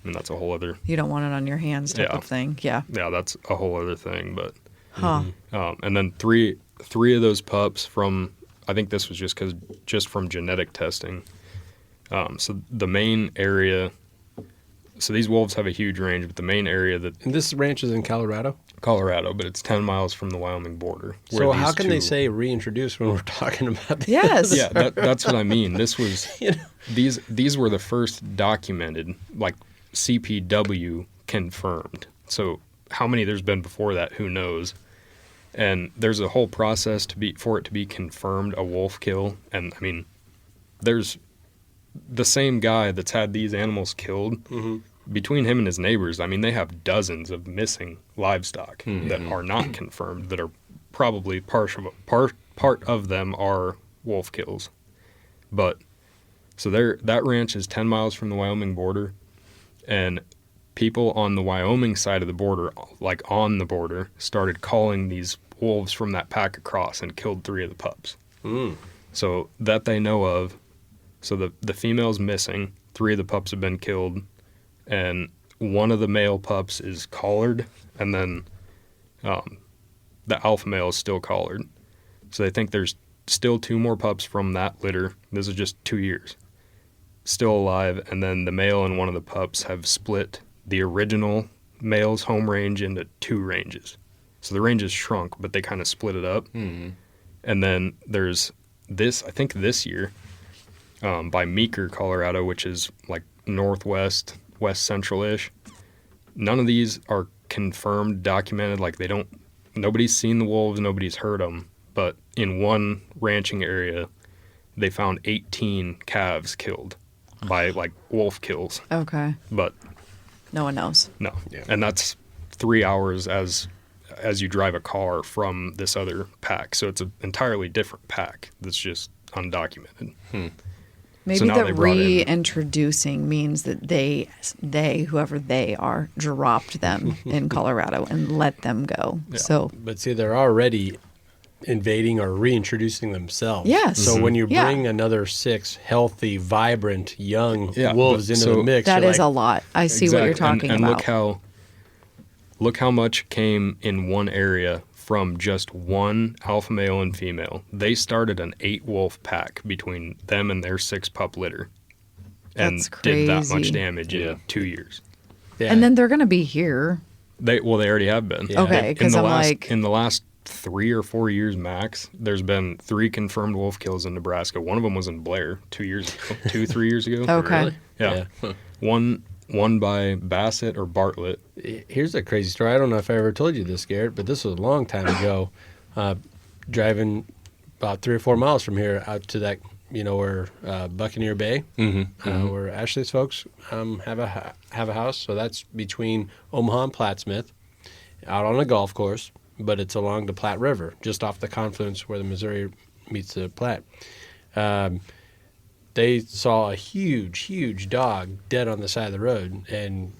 I mean, that's a whole other, You don't want it on your hands type of thing. Yeah. that's a whole other thing. But, Huh. and then three of those pups from, I think this was just from genetic testing. So the main area, so these wolves have a huge range, but the main area that And this ranch is in Colorado? Colorado, but it's 10 miles from the Wyoming border. So how can they say reintroduced when we're talking about this? Yes. Yeah, that's what I mean. This was these were the first documented, like CPW confirmed. So how many there's been before that, who knows? And there's a whole process for it to be confirmed a wolf kill. And I mean, there's the same guy that's had these animals killed. Between him and his neighbors, I mean, they have dozens of missing livestock that are not confirmed, that are probably part of them are wolf kills. But so that ranch is 10 miles from the Wyoming border, and people on the Wyoming side of the border, like on the border, started calling these wolves from that pack across and killed 3 of the pups. So that they know of. So the female's missing, 3 of the pups have been killed, and one of the male pups is collared, and then the alpha male is still collared. So they think there's still 2 more pups from that litter. This is just 2 years. Still alive, and then the male and one of the pups have split the original male's home range into 2 ranges. So the range is shrunk, but they kind of split it up. And then there's this, I think this year, by Meeker, Colorado, which is like northwest, west central-ish. None of these are confirmed, documented. Like nobody's seen the wolves, nobody's heard them. But in one ranching area, they found 18 calves killed by like wolf kills. Okay. But No one knows. no, and that's 3 hours as you drive a car from this other pack. So it's an entirely different pack that's just undocumented. Maybe now the they brought in- reintroducing means that they, whoever they are, dropped them in Colorado and let them go. So But see, they're already invading or reintroducing themselves. Yes. So when you Yeah. bring another 6 healthy, vibrant, young Yeah, wolves but into so- the mix, that you're is like, a lot. I see what you're Exactly. talking and about. look how much came in one area from just one alpha male and female. They started an 8 wolf pack between them and their 6 pup litter, and That's did that much crazy. damage Yeah. in 2 years. yeah. And then they're going to be here. They already have been. Yeah. Okay, In 'cause the I'm last- like- in the last 3 or 4 years max, there's been 3 confirmed wolf kills in Nebraska. One of them was in Blair 2 years ago, 3 years ago. Okay. Yeah. One by Bassett or Bartlett. Here's a crazy story. I don't know if I ever told you this, Garrett, but this was a long time ago. Driving about 3 or 4 miles from here out to that, where Buccaneer Bay, where Ashley's folks have a house. So that's between Omaha and Plattsmouth, out on a golf course, but it's along the Platte River, just off the confluence where the Missouri meets the Platte. They saw a huge dog dead on the side of the road, and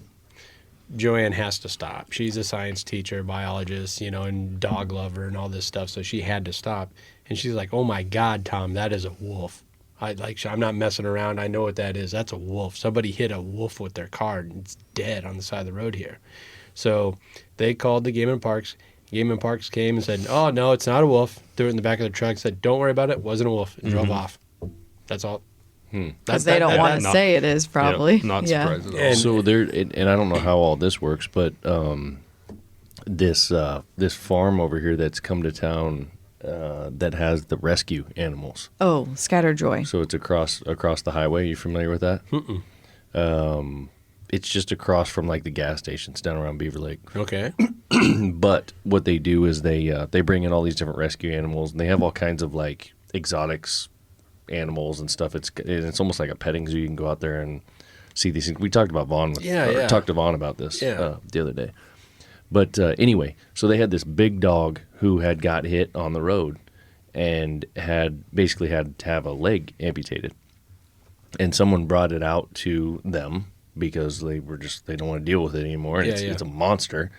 Joanne has to stop. She's a science teacher, biologist, and dog lover and all this stuff, so she had to stop. And she's like, "Oh my God, Tom, that is a wolf. I'm not messing around. I know what that is. That's a wolf. Somebody hit a wolf with their car, and it's dead on the side of the road here." So they called the Game and Parks. Game and Parks came and said, "Oh no, it's not a wolf." Threw it in the back of the truck. Said, "Don't worry about it. Wasn't a wolf," and drove off. That's all. Because they don't want to not- say it is, probably. Not Yeah. surprised at all. And- So there, and I don't know how all this works, but this farm over here that's come to town that has the rescue animals. Oh, Scatterjoy. So it's across the highway. You familiar with that? It's just across from like the gas stations down around Beaver Lake. Okay. But what they do is they bring in all these different rescue animals, and they have all kinds of like exotics animals and stuff. It's almost like a petting zoo. You can go out there and see these things. We talked about talked to Vaughn about this the other day. But anyway, so they had this big dog who had got hit on the road and had to have a leg amputated. And someone brought it out to them because they don't want to deal with it anymore. And it's a monster.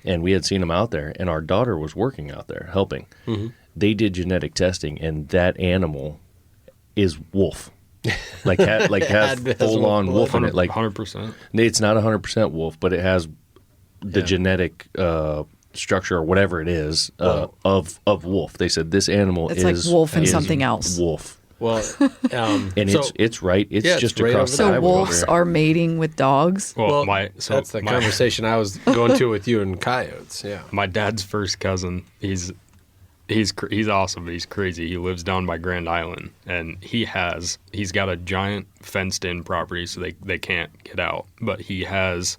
And we had seen them out there, and our daughter was working out there helping. Mm-hmm. They did genetic testing, and that animal is wolf. Has full on wolf in it. Like 100%. it's not 100% wolf, but it has the genetic structure or whatever it is of wolf. They said this animal It's is like wolf and is something else. Wolf. Well, and so, it's right. It's yeah, just it's right across over the So highway wolves over are mating with dogs? Well, that's the conversation I was going to with you and coyotes. Yeah. My dad's first cousin, he's awesome, but he's crazy. He lives down by Grand Island, and he's got a giant fenced-in property, so they can't get out. But he has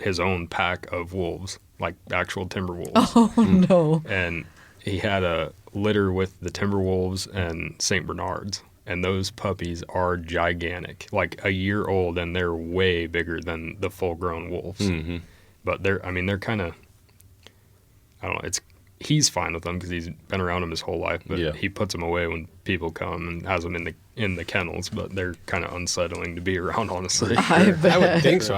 his own pack of wolves, like actual timber wolves. Oh, no. And he had a litter with the timber wolves and St. Bernards, and those puppies are gigantic, like a year old, and they're way bigger than the full-grown wolves. Mm-hmm. But they're kind of, I don't know, he's fine with them because he's been around them his whole life, but he puts them away when people come and has them in the kennels, but they're kind of unsettling to be around, honestly. I bet. I would think so.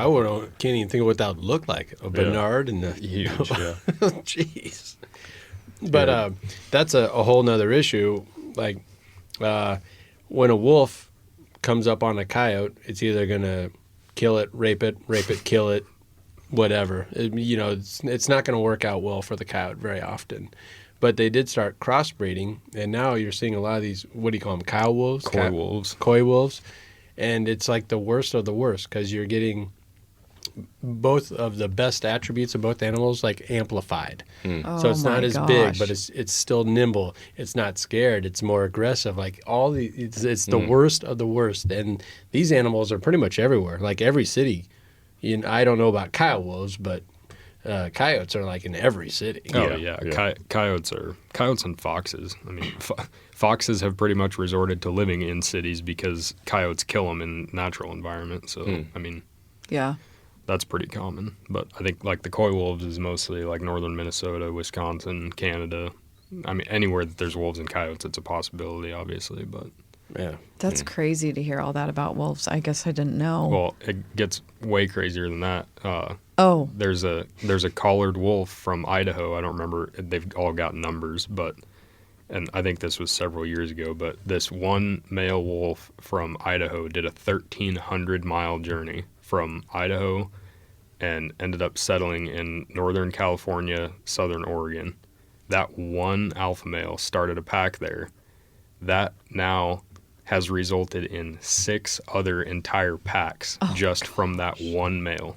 Can't even think of what that would look like. A Bernard and the Huge, yeah. Jeez. But that's a whole nother issue. Like when a wolf comes up on a coyote, it's either going to kill it, rape it, kill it, whatever. It's not going to work out well for the coyote very often. But they did start crossbreeding, and now you're seeing a lot of these, what do you call them, cow wolves? Coy wolves. Coy wolves. And it's like the worst of the worst because you're getting both of the best attributes of both animals like amplified. So it's Oh not my as big, gosh. but it's still nimble. It's not scared. It's more aggressive. Like it's the worst of the worst. And these animals are pretty much everywhere. Like every city. I don't know about coyote wolves, but coyotes are like in every city. Oh yeah. Coyotes and foxes. I mean, foxes have pretty much resorted to living in cities because coyotes kill them in natural environment. So I mean, Yeah. that's pretty common. But I think like the coy wolves is mostly like northern Minnesota, Wisconsin, Canada. I mean, anywhere that there's wolves and coyotes, it's a possibility, obviously. But Yeah. That's crazy to hear all that about wolves. I guess I didn't know. well, it gets way crazier than that. Oh, There's a collared wolf from Idaho. I don't remember. They've all got numbers, and I think this was several years ago. But this one male wolf from Idaho did a 1,300-mile journey from Idaho and ended up settling in Northern California, Southern Oregon. That one alpha male started a pack there. That now has resulted in 6 other entire packs just from that one male.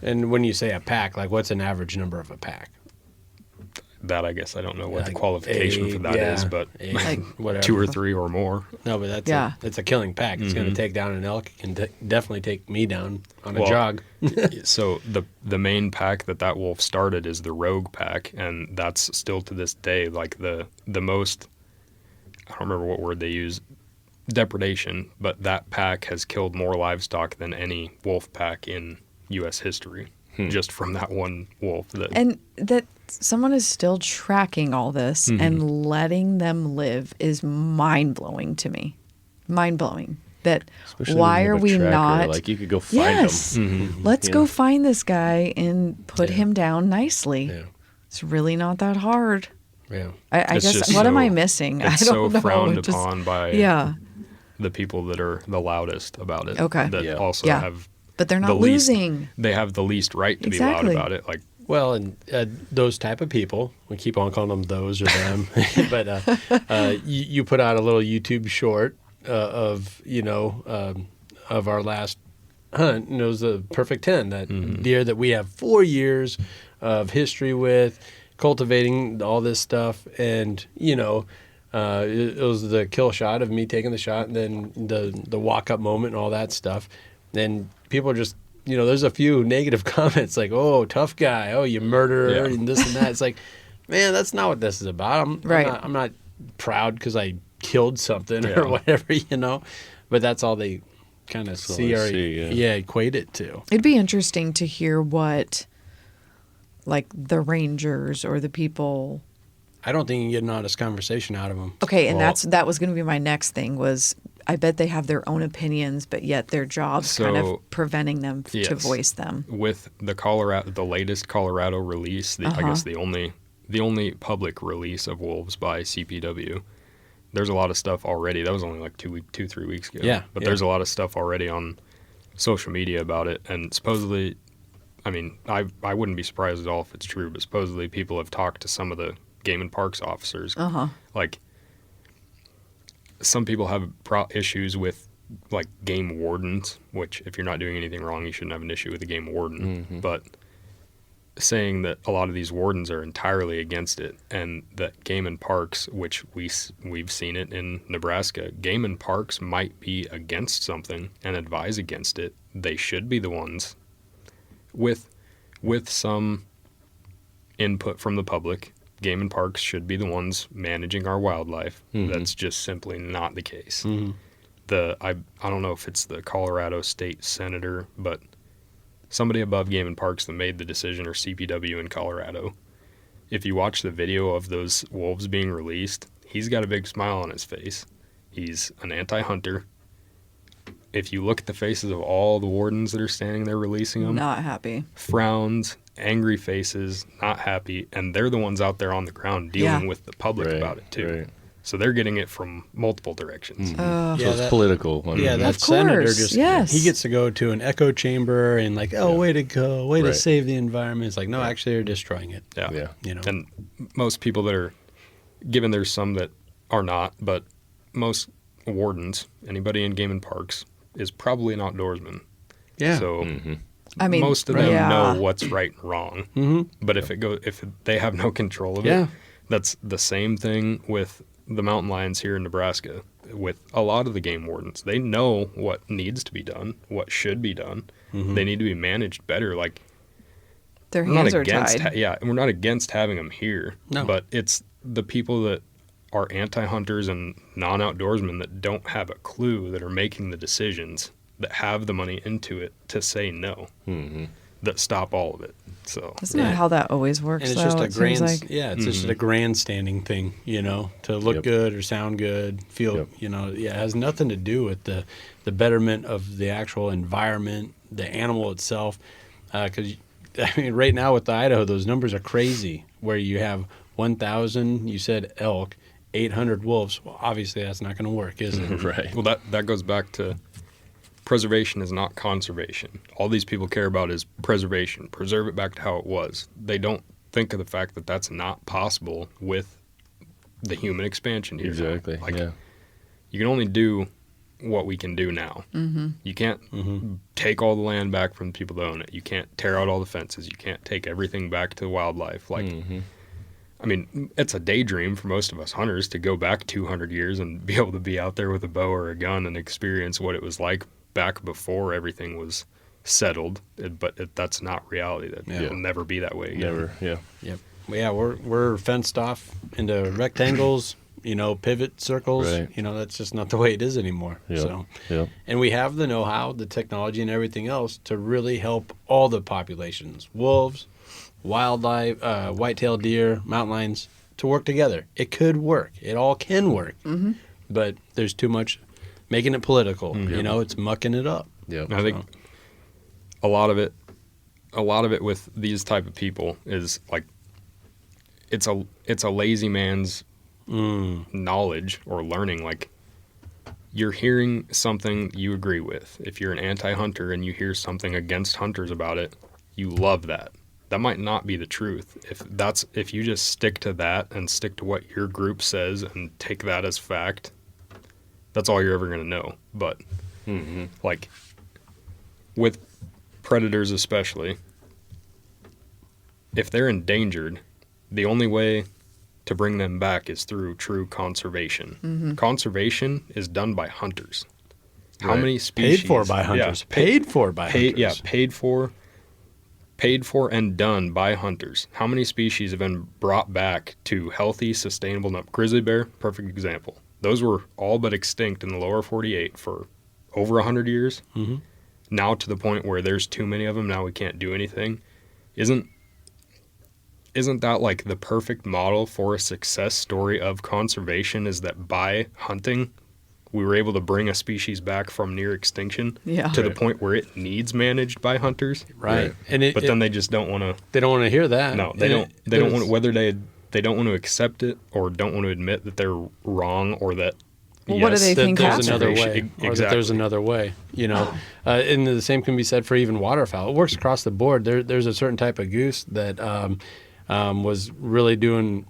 And when you say a pack, like what's an average number of a pack? That I guess I don't know what the Like qualification for that is, but like whatever. 2 or 3 or more. No, but Yeah. it's a killing pack. It's going to take down an elk. It can definitely take me down on a Well, jog. So the main pack that wolf started is the rogue pack, and that's still to this day like the most, I don't remember what word they use, depredation, but that pack has killed more livestock than any wolf pack in U.S. history, just from that one wolf. and that someone is still tracking all this and letting them live is mind blowing to me. Mind blowing. That Especially when why you are have a we tracker, not? like you could go find yes, them. let's Yeah. go find this guy and put him down nicely. Yeah. It's really not that hard. Yeah. I It's guess just what am so- I missing? I It's don't so know. frowned It just- upon by yeah, the people that are the loudest about it. Okay. That Yeah. also Yeah. have but they're the not least- losing. They have the least right to Exactly. be loud about it. Like, Well, and those type of people, we keep on calling them those or them, but you put out a little YouTube short of of our last hunt, and it was the perfect 10, that deer that we have 4 years of history with, cultivating all this stuff, and it was the kill shot of me taking the shot, and then the walk up moment and all that stuff. Then people are just, there's a few negative comments like, "Oh, tough guy. Oh, you murderer," and this and that. It's like, man, that's not what this is about. I'm not proud because I killed something or whatever, But that's all they kind of see or equate it to. It'd be interesting to hear what, like the rangers or the people. I don't think you can get an honest conversation out of them. Okay, and that was going to be my next thing. Was I bet they have their own opinions, but yet their jobs kind So, of preventing them to yes. voice them. with the latest Colorado release, I guess the only public release of wolves by CPW. There's a lot of stuff already. That was only like 2-3 weeks ago. Yeah, But yeah. there's a lot of stuff already on social media about it. And supposedly, I mean, I wouldn't be surprised at all if it's true, but supposedly people have talked to some of the Game and Parks officers. Like, some people have issues with, like, game wardens, which if you're not doing anything wrong, you shouldn't have an issue with a game warden. But saying that a lot of these wardens are entirely against it, and that Game and Parks, which we've seen it in Nebraska, Game and Parks might be against something and advise against it. They should be the ones with some input from the public. Game and Parks should be the ones managing our wildlife. That's just simply not the case. I don't know if it's the Colorado State Senator, but somebody above Game and Parks that made the decision, or CPW in Colorado. If you watch the video of those wolves being released, he's got a big smile on his face. He's an anti-hunter. If you look at the faces of all the wardens that are standing there releasing them, Not happy. frowns, angry faces, not happy, and they're the ones out there on the ground dealing with the public about it too. Right. So they're getting it from multiple directions. So it's political. Yeah, that Of senator course, yes. he gets to go to an echo chamber and like, way to go, way to Right. save the environment. It's like, no, actually they're destroying it. Yeah. Yeah. And most people that are, given there's some that are not, but most wardens, anybody in Game and Parks, is probably an outdoorsman. Yeah. So I mean, most of them yeah. know what's right and wrong. But if they have no control of it, that's the same thing with the mountain lions here in Nebraska. With a lot of the game wardens, they know what needs to be done, what should be done. They need to be managed better. Like, Their we're not hands are against tied. we're not against having them here. No. But it's the people that are anti-hunters and non-outdoorsmen that don't have a clue that are making the decisions, that have the money into it to say no, that stop all of it. So Isn't that how that always works? And it's though? just a It seems grand, like it's just a grandstanding thing, to look Yep. good or sound good, feel, Yep. it has nothing to do with the betterment of the actual environment, the animal itself. Because right now with the Idaho, those numbers are crazy. Where you have 1,000, you said elk, 800 wolves. Well, obviously that's not going to work, is it? Right. well, that goes back to preservation is not conservation. All these people care about is preservation. Preserve it back to how it was. They don't think of the fact that that's not possible with the human expansion here. Exactly. Like, yeah. you can only do what we can do now. You can't take all the land back from the people that own it. You can't tear out all the fences. You can't take everything back to wildlife. Like, I mean, it's a daydream for most of us hunters to go back 200 years and be able to be out there with a bow or a gun and experience what it was like back before everything was settled. But that's not reality. That it'll never be that way again. Never. Yeah. Yep. Yeah, we're fenced off into rectangles, pivot circles. Right. That's just not the way it is anymore. Yep. So, Yep. and we have the know-how, the technology, and everything else to really help all the populations: wolves, wildlife, white-tailed deer, mountain lions, to work together. It could work. It all can work. But there's too much making it political. It's mucking it up. Yeah. And I think a lot of it with these type of people is like it's a lazy man's knowledge or learning. Like, you're hearing something you agree with. If you're an anti-hunter and you hear something against hunters about it, you love that. That might not be the truth. If you just stick to that and stick to what your group says and take that as fact, that's all you're ever going to know. But like with predators especially, if they're endangered, the only way to bring them back is through true conservation. Conservation is done by hunters. How many species? Paid for by hunters. Yeah, paid for by hunters. Yeah, paid for and done by hunters. How many species have been brought back to healthy, sustainable? Grizzly bear, perfect example. Those were all but extinct in the lower 48 for over 100 years. Now to the point where there's too many of them. Now we can't do anything. Isn't that like the perfect model for a success story of conservation? Is that by hunting, we were able to bring a species back from near extinction to the point where it needs managed by hunters. Right. But then they just don't want to. They don't want to hear that. No, they don't. They don't want, whether they don't want to accept it or don't want to admit that they're wrong or that. Well, what do they think there's another way, Exactly. or that there's another way, and the same can be said for even waterfowl. It works across the board. There's a certain type of goose that was really doing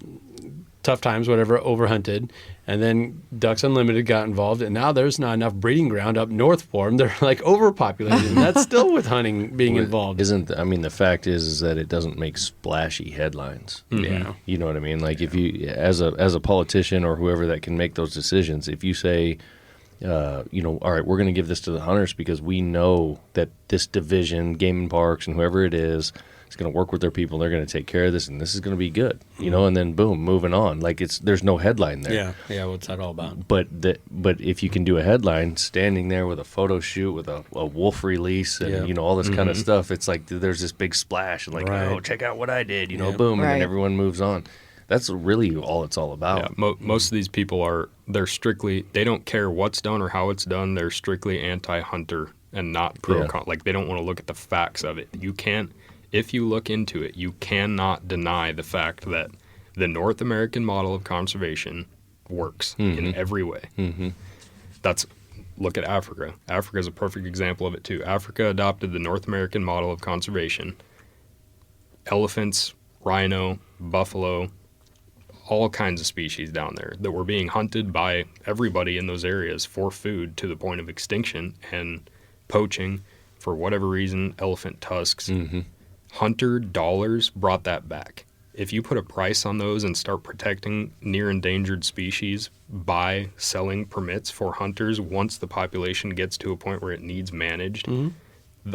tough times, whatever, overhunted, and then Ducks Unlimited got involved, and now there's not enough breeding ground up north for them. They're like overpopulated, and that's still with hunting being involved. The fact is that it doesn't make splashy headlines. Yeah. You know what I mean? Like, if you, as a politician or whoever that can make those decisions, if you say, all right, we're going to give this to the hunters because we know that this division, Game and Parks and whoever it is going to work with their people, they're going to take care of this, and this is going to be good, and then boom, moving on. Like, there's no headline there. Yeah. What's that all about? But if you can do a headline standing there with a photo shoot with a wolf release and all this kind of stuff, it's like there's this big splash and like, oh, check out what I did, boom, and then everyone moves on. That's really all it's all about. Yeah, most of these people they don't care what's done or how it's done. They're strictly anti-hunter and not pro-con. Like, they don't want to look at the facts of it. You can't. If you look into it, you cannot deny the fact that the North American model of conservation works in every way. Look at Africa. Africa is a perfect example of it too. Africa adopted the North American model of conservation. Elephants, rhino, buffalo, all kinds of species down there that were being hunted by everybody in those areas for food to the point of extinction and poaching. for whatever reason, elephant tusks. Hunter dollars brought that back. If you put a price on those and start protecting near endangered species by selling permits for hunters once the population gets to a point where it needs managed,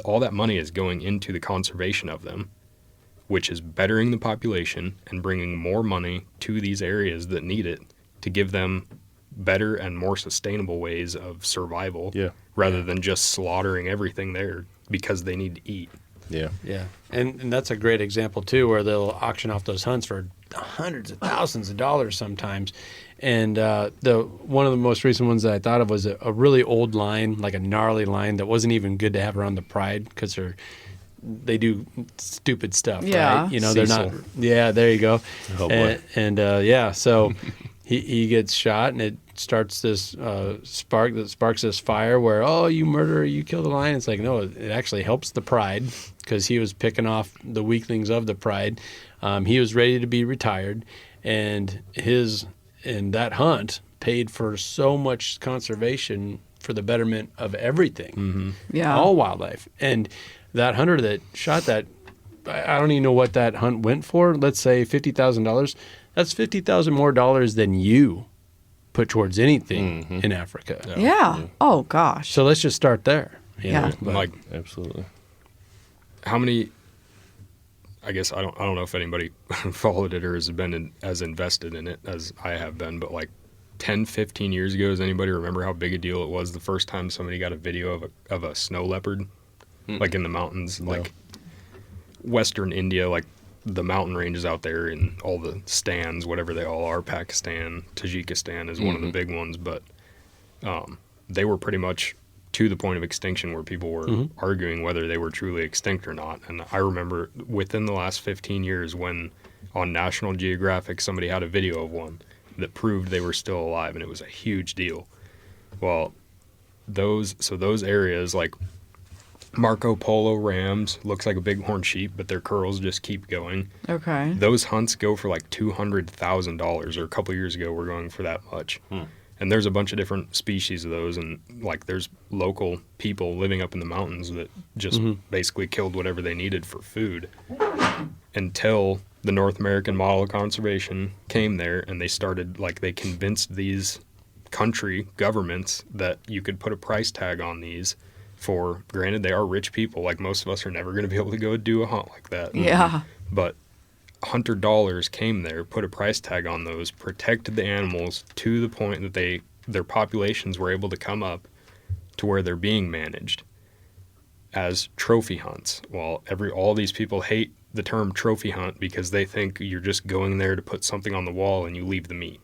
all that money is going into the conservation of them, which is bettering the population and bringing more money to these areas that need it to give them better and more sustainable ways of survival rather than just slaughtering everything there because they need to eat. Yeah. And that's a great example, too, where they'll auction off those hunts for hundreds of thousands of dollars sometimes. And one of the most recent ones that I thought of was a really old line, like a gnarly line that wasn't even good to have around the Pride because they do stupid stuff, right? You know, they're not. Yeah, there you go. Oh, boy. So he gets shot, and it starts this spark that sparks this fire where, oh, you murderer, you killed the lion. It's like, no, it actually helps the Pride because he was picking off the weaklings of the Pride. He was ready to be retired, and that hunt paid for so much conservation for the betterment of everything, all wildlife. And that hunter that shot that, I don't even know what that hunt went for. Let's say $50,000. That's $50,000 more dollars than you put towards anything in Africa. Yeah. Oh gosh. So let's just start there. Yeah. Like, Absolutely. how many? I guess I don't know if anybody followed it or has been as invested in it as I have been, but like 10, 15 years ago, does anybody remember how big a deal it was the first time somebody got a video of a snow leopard, like in the mountains, like Western India, like the mountain ranges out there and all the stands, whatever they all are. Pakistan, Tajikistan is one of the big ones, but they were pretty much to the point of extinction where people were arguing whether they were truly extinct or not. And I remember within the last 15 years when on National Geographic somebody had a video of one that proved they were still alive, and it was a huge deal. Well, those areas like Marco Polo rams, looks like a bighorn sheep, but their curls just keep going. Okay. Those hunts go for like $200,000, or a couple years ago we're going for that much. And there's a bunch of different species of those, and like there's local people living up in the mountains that just basically killed whatever they needed for food until the North American model of conservation came there, and they started, like, they convinced these country governments that you could put a price tag on these for, granted, they are rich people. Like, most of us are never going to be able to go do a hunt like that. Yeah. But hunter dollars came there, put a price tag on those, protected the animals to the point that their populations were able to come up to where they're being managed as trophy hunts. While all these people hate the term trophy hunt because they think you're just going there to put something on the wall and you leave the meat.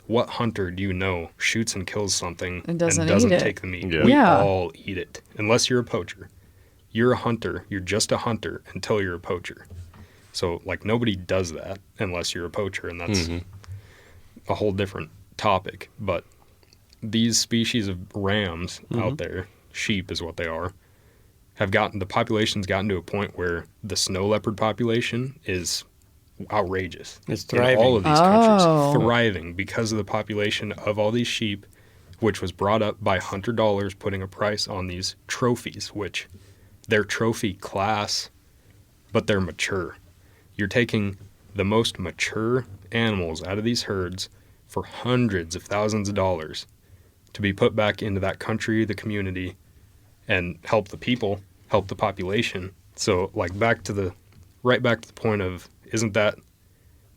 What hunter do you know shoots and kills something and doesn't take the meat? Yeah. We all eat it, unless you're a poacher. You're a hunter. You're just a hunter until you're a poacher. So, like, nobody does that unless you're a poacher, and that's a whole different topic. But these species of rams out there, sheep is what they are, the population's gotten to a point where the snow leopard population is outrageous. It's thriving. In all of these countries, thriving because of the population of all these sheep, which was brought up by hunter dollars putting a price on these trophies, which they're trophy class, but they're mature. You're taking the most mature animals out of these herds for hundreds of thousands of dollars to be put back into that country, the community, and help the people, help the population. So, like, right back to the point of, isn't that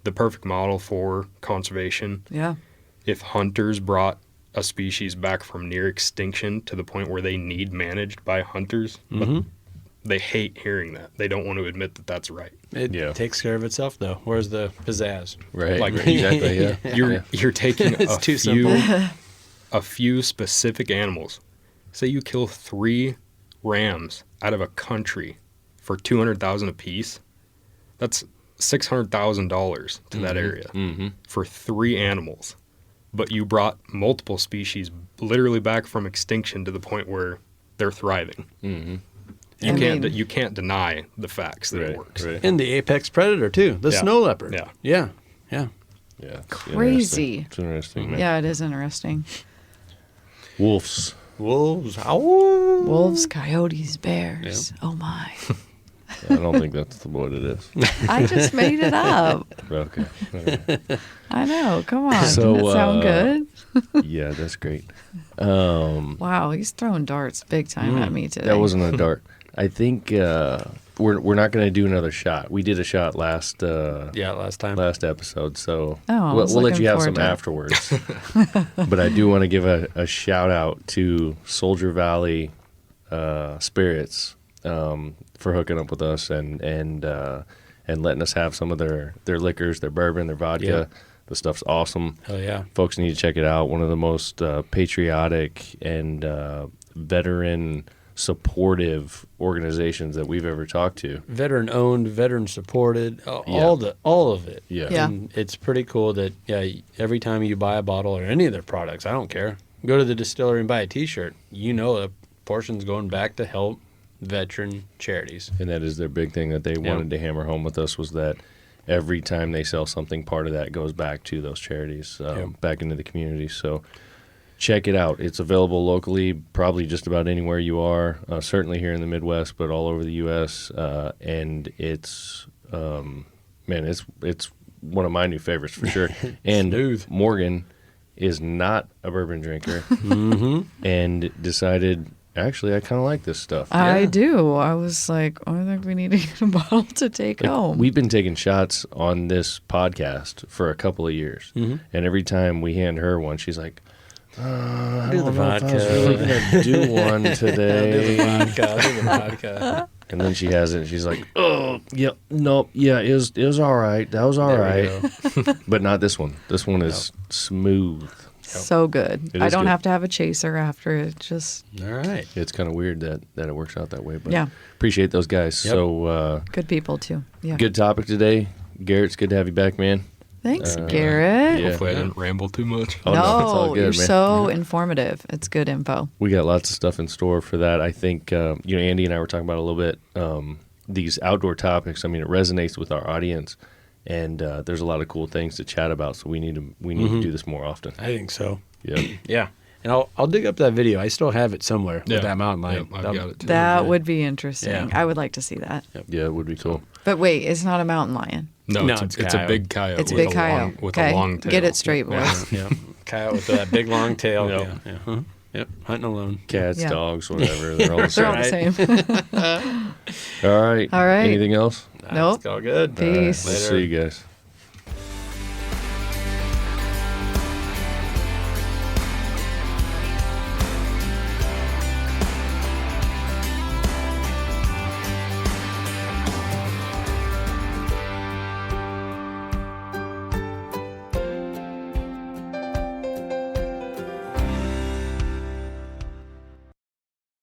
the perfect model for conservation? Yeah. If hunters brought a species back from near extinction to the point where they need managed by hunters, but they hate hearing that. They don't want to admit that that's right. It takes care of itself, though. Where's the pizzazz? Right. Like, exactly, yeah. You're taking It's too simple. a few specific animals. Say you kill 3 rams out of a country for $200,000 a piece. That's $600,000 to that area for 3 animals. But you brought multiple species literally back from extinction to the point where they're thriving. You can't deny the facts that it works. Right. And the apex predator, too. The snow leopard. Yeah. Crazy. It's interesting, man. Yeah, it is interesting. Wolves. Wolves. Ow. Wolves, coyotes, bears. Oh my! I don't think that's what it is. I just made it up. Okay. All right. I know. Come on. So, Doesn't it sound good? Yeah, that's great. Wow, he's throwing darts big time at me today. That wasn't a dart. I think we're not going to do another shot. We did a shot last Last time. last episode, so Oh, I we'll was let looking you have forward some to it. afterwards. But I do want to give a shout out to Soldier Valley Spirits for hooking up with us and letting us have some of their liquors, their bourbon, their vodka. Yeah. The stuff's awesome. Hell yeah. Folks need to check it out. One of the most patriotic and veteran supportive organizations that we've ever talked to. Veteran owned, veteran supported, all of it. Yeah. Yeah. And it's pretty cool that every time you buy a bottle or any of their products, I don't care. Go to the distillery and buy a T-shirt. You know a portion's going back to help veteran charities. And that is their big thing that they wanted to hammer home with us was that every time they sell something, part of that goes back to those charities, back into the community. So check it out. It's available locally, probably just about anywhere you are, certainly here in the Midwest, but all over the U.S. And it's, it's one of my new favorites for sure. And Smooth. Morgan is not a bourbon drinker and decided, actually, I kind of like this stuff. I do. I was like, I think we need to get a bottle to take home. We've been taking shots on this podcast for a couple of years, and every time we hand her one, she's like, I Do the don't know if I was vodka. really gonna do one today. Vodka. And then she has it, and she's like, oh, yep, nope, yeah, it was all right. That was all There we right. But not this one. This one is smooth. So good. It I is don't good. have to have a chaser after it. Just All right. It's kind of weird that it works out that way, but Yeah. appreciate those guys. Yep. So good people too. Yeah. good topic today. Garrett, it's good to have you back, man. Thanks, Garrett. yeah. Hopefully I didn't ramble too much. Oh, no, it's all good, you're man. so informative. It's good info. We got lots of stuff in store for that. I think Andy and I were talking about a little bit these outdoor topics. I mean, it resonates with our audience, and there's a lot of cool things to chat about. So we need to do this more often. I think so. Yeah, Yeah. And I'll dig up that video. I still have it somewhere with that mountain lion. Yep, I've got it too. That would be interesting. Yeah. I would like to see that. yeah, it would be cool. But wait, it's not a mountain lion. No, No, it's it's a coyote. big coyote. It's a with big long- coyote. with Okay, a long tail. get it straight, boys. Yeah. Coyote with that big long tail. Yep. Yeah. Yeah. Huh? Yep. Hunting alone. Cats, Yeah. dogs, whatever. They're all the They're same. all the same. All right. All right. Anything else? Nope. It's all good. Peace. We'll see you guys.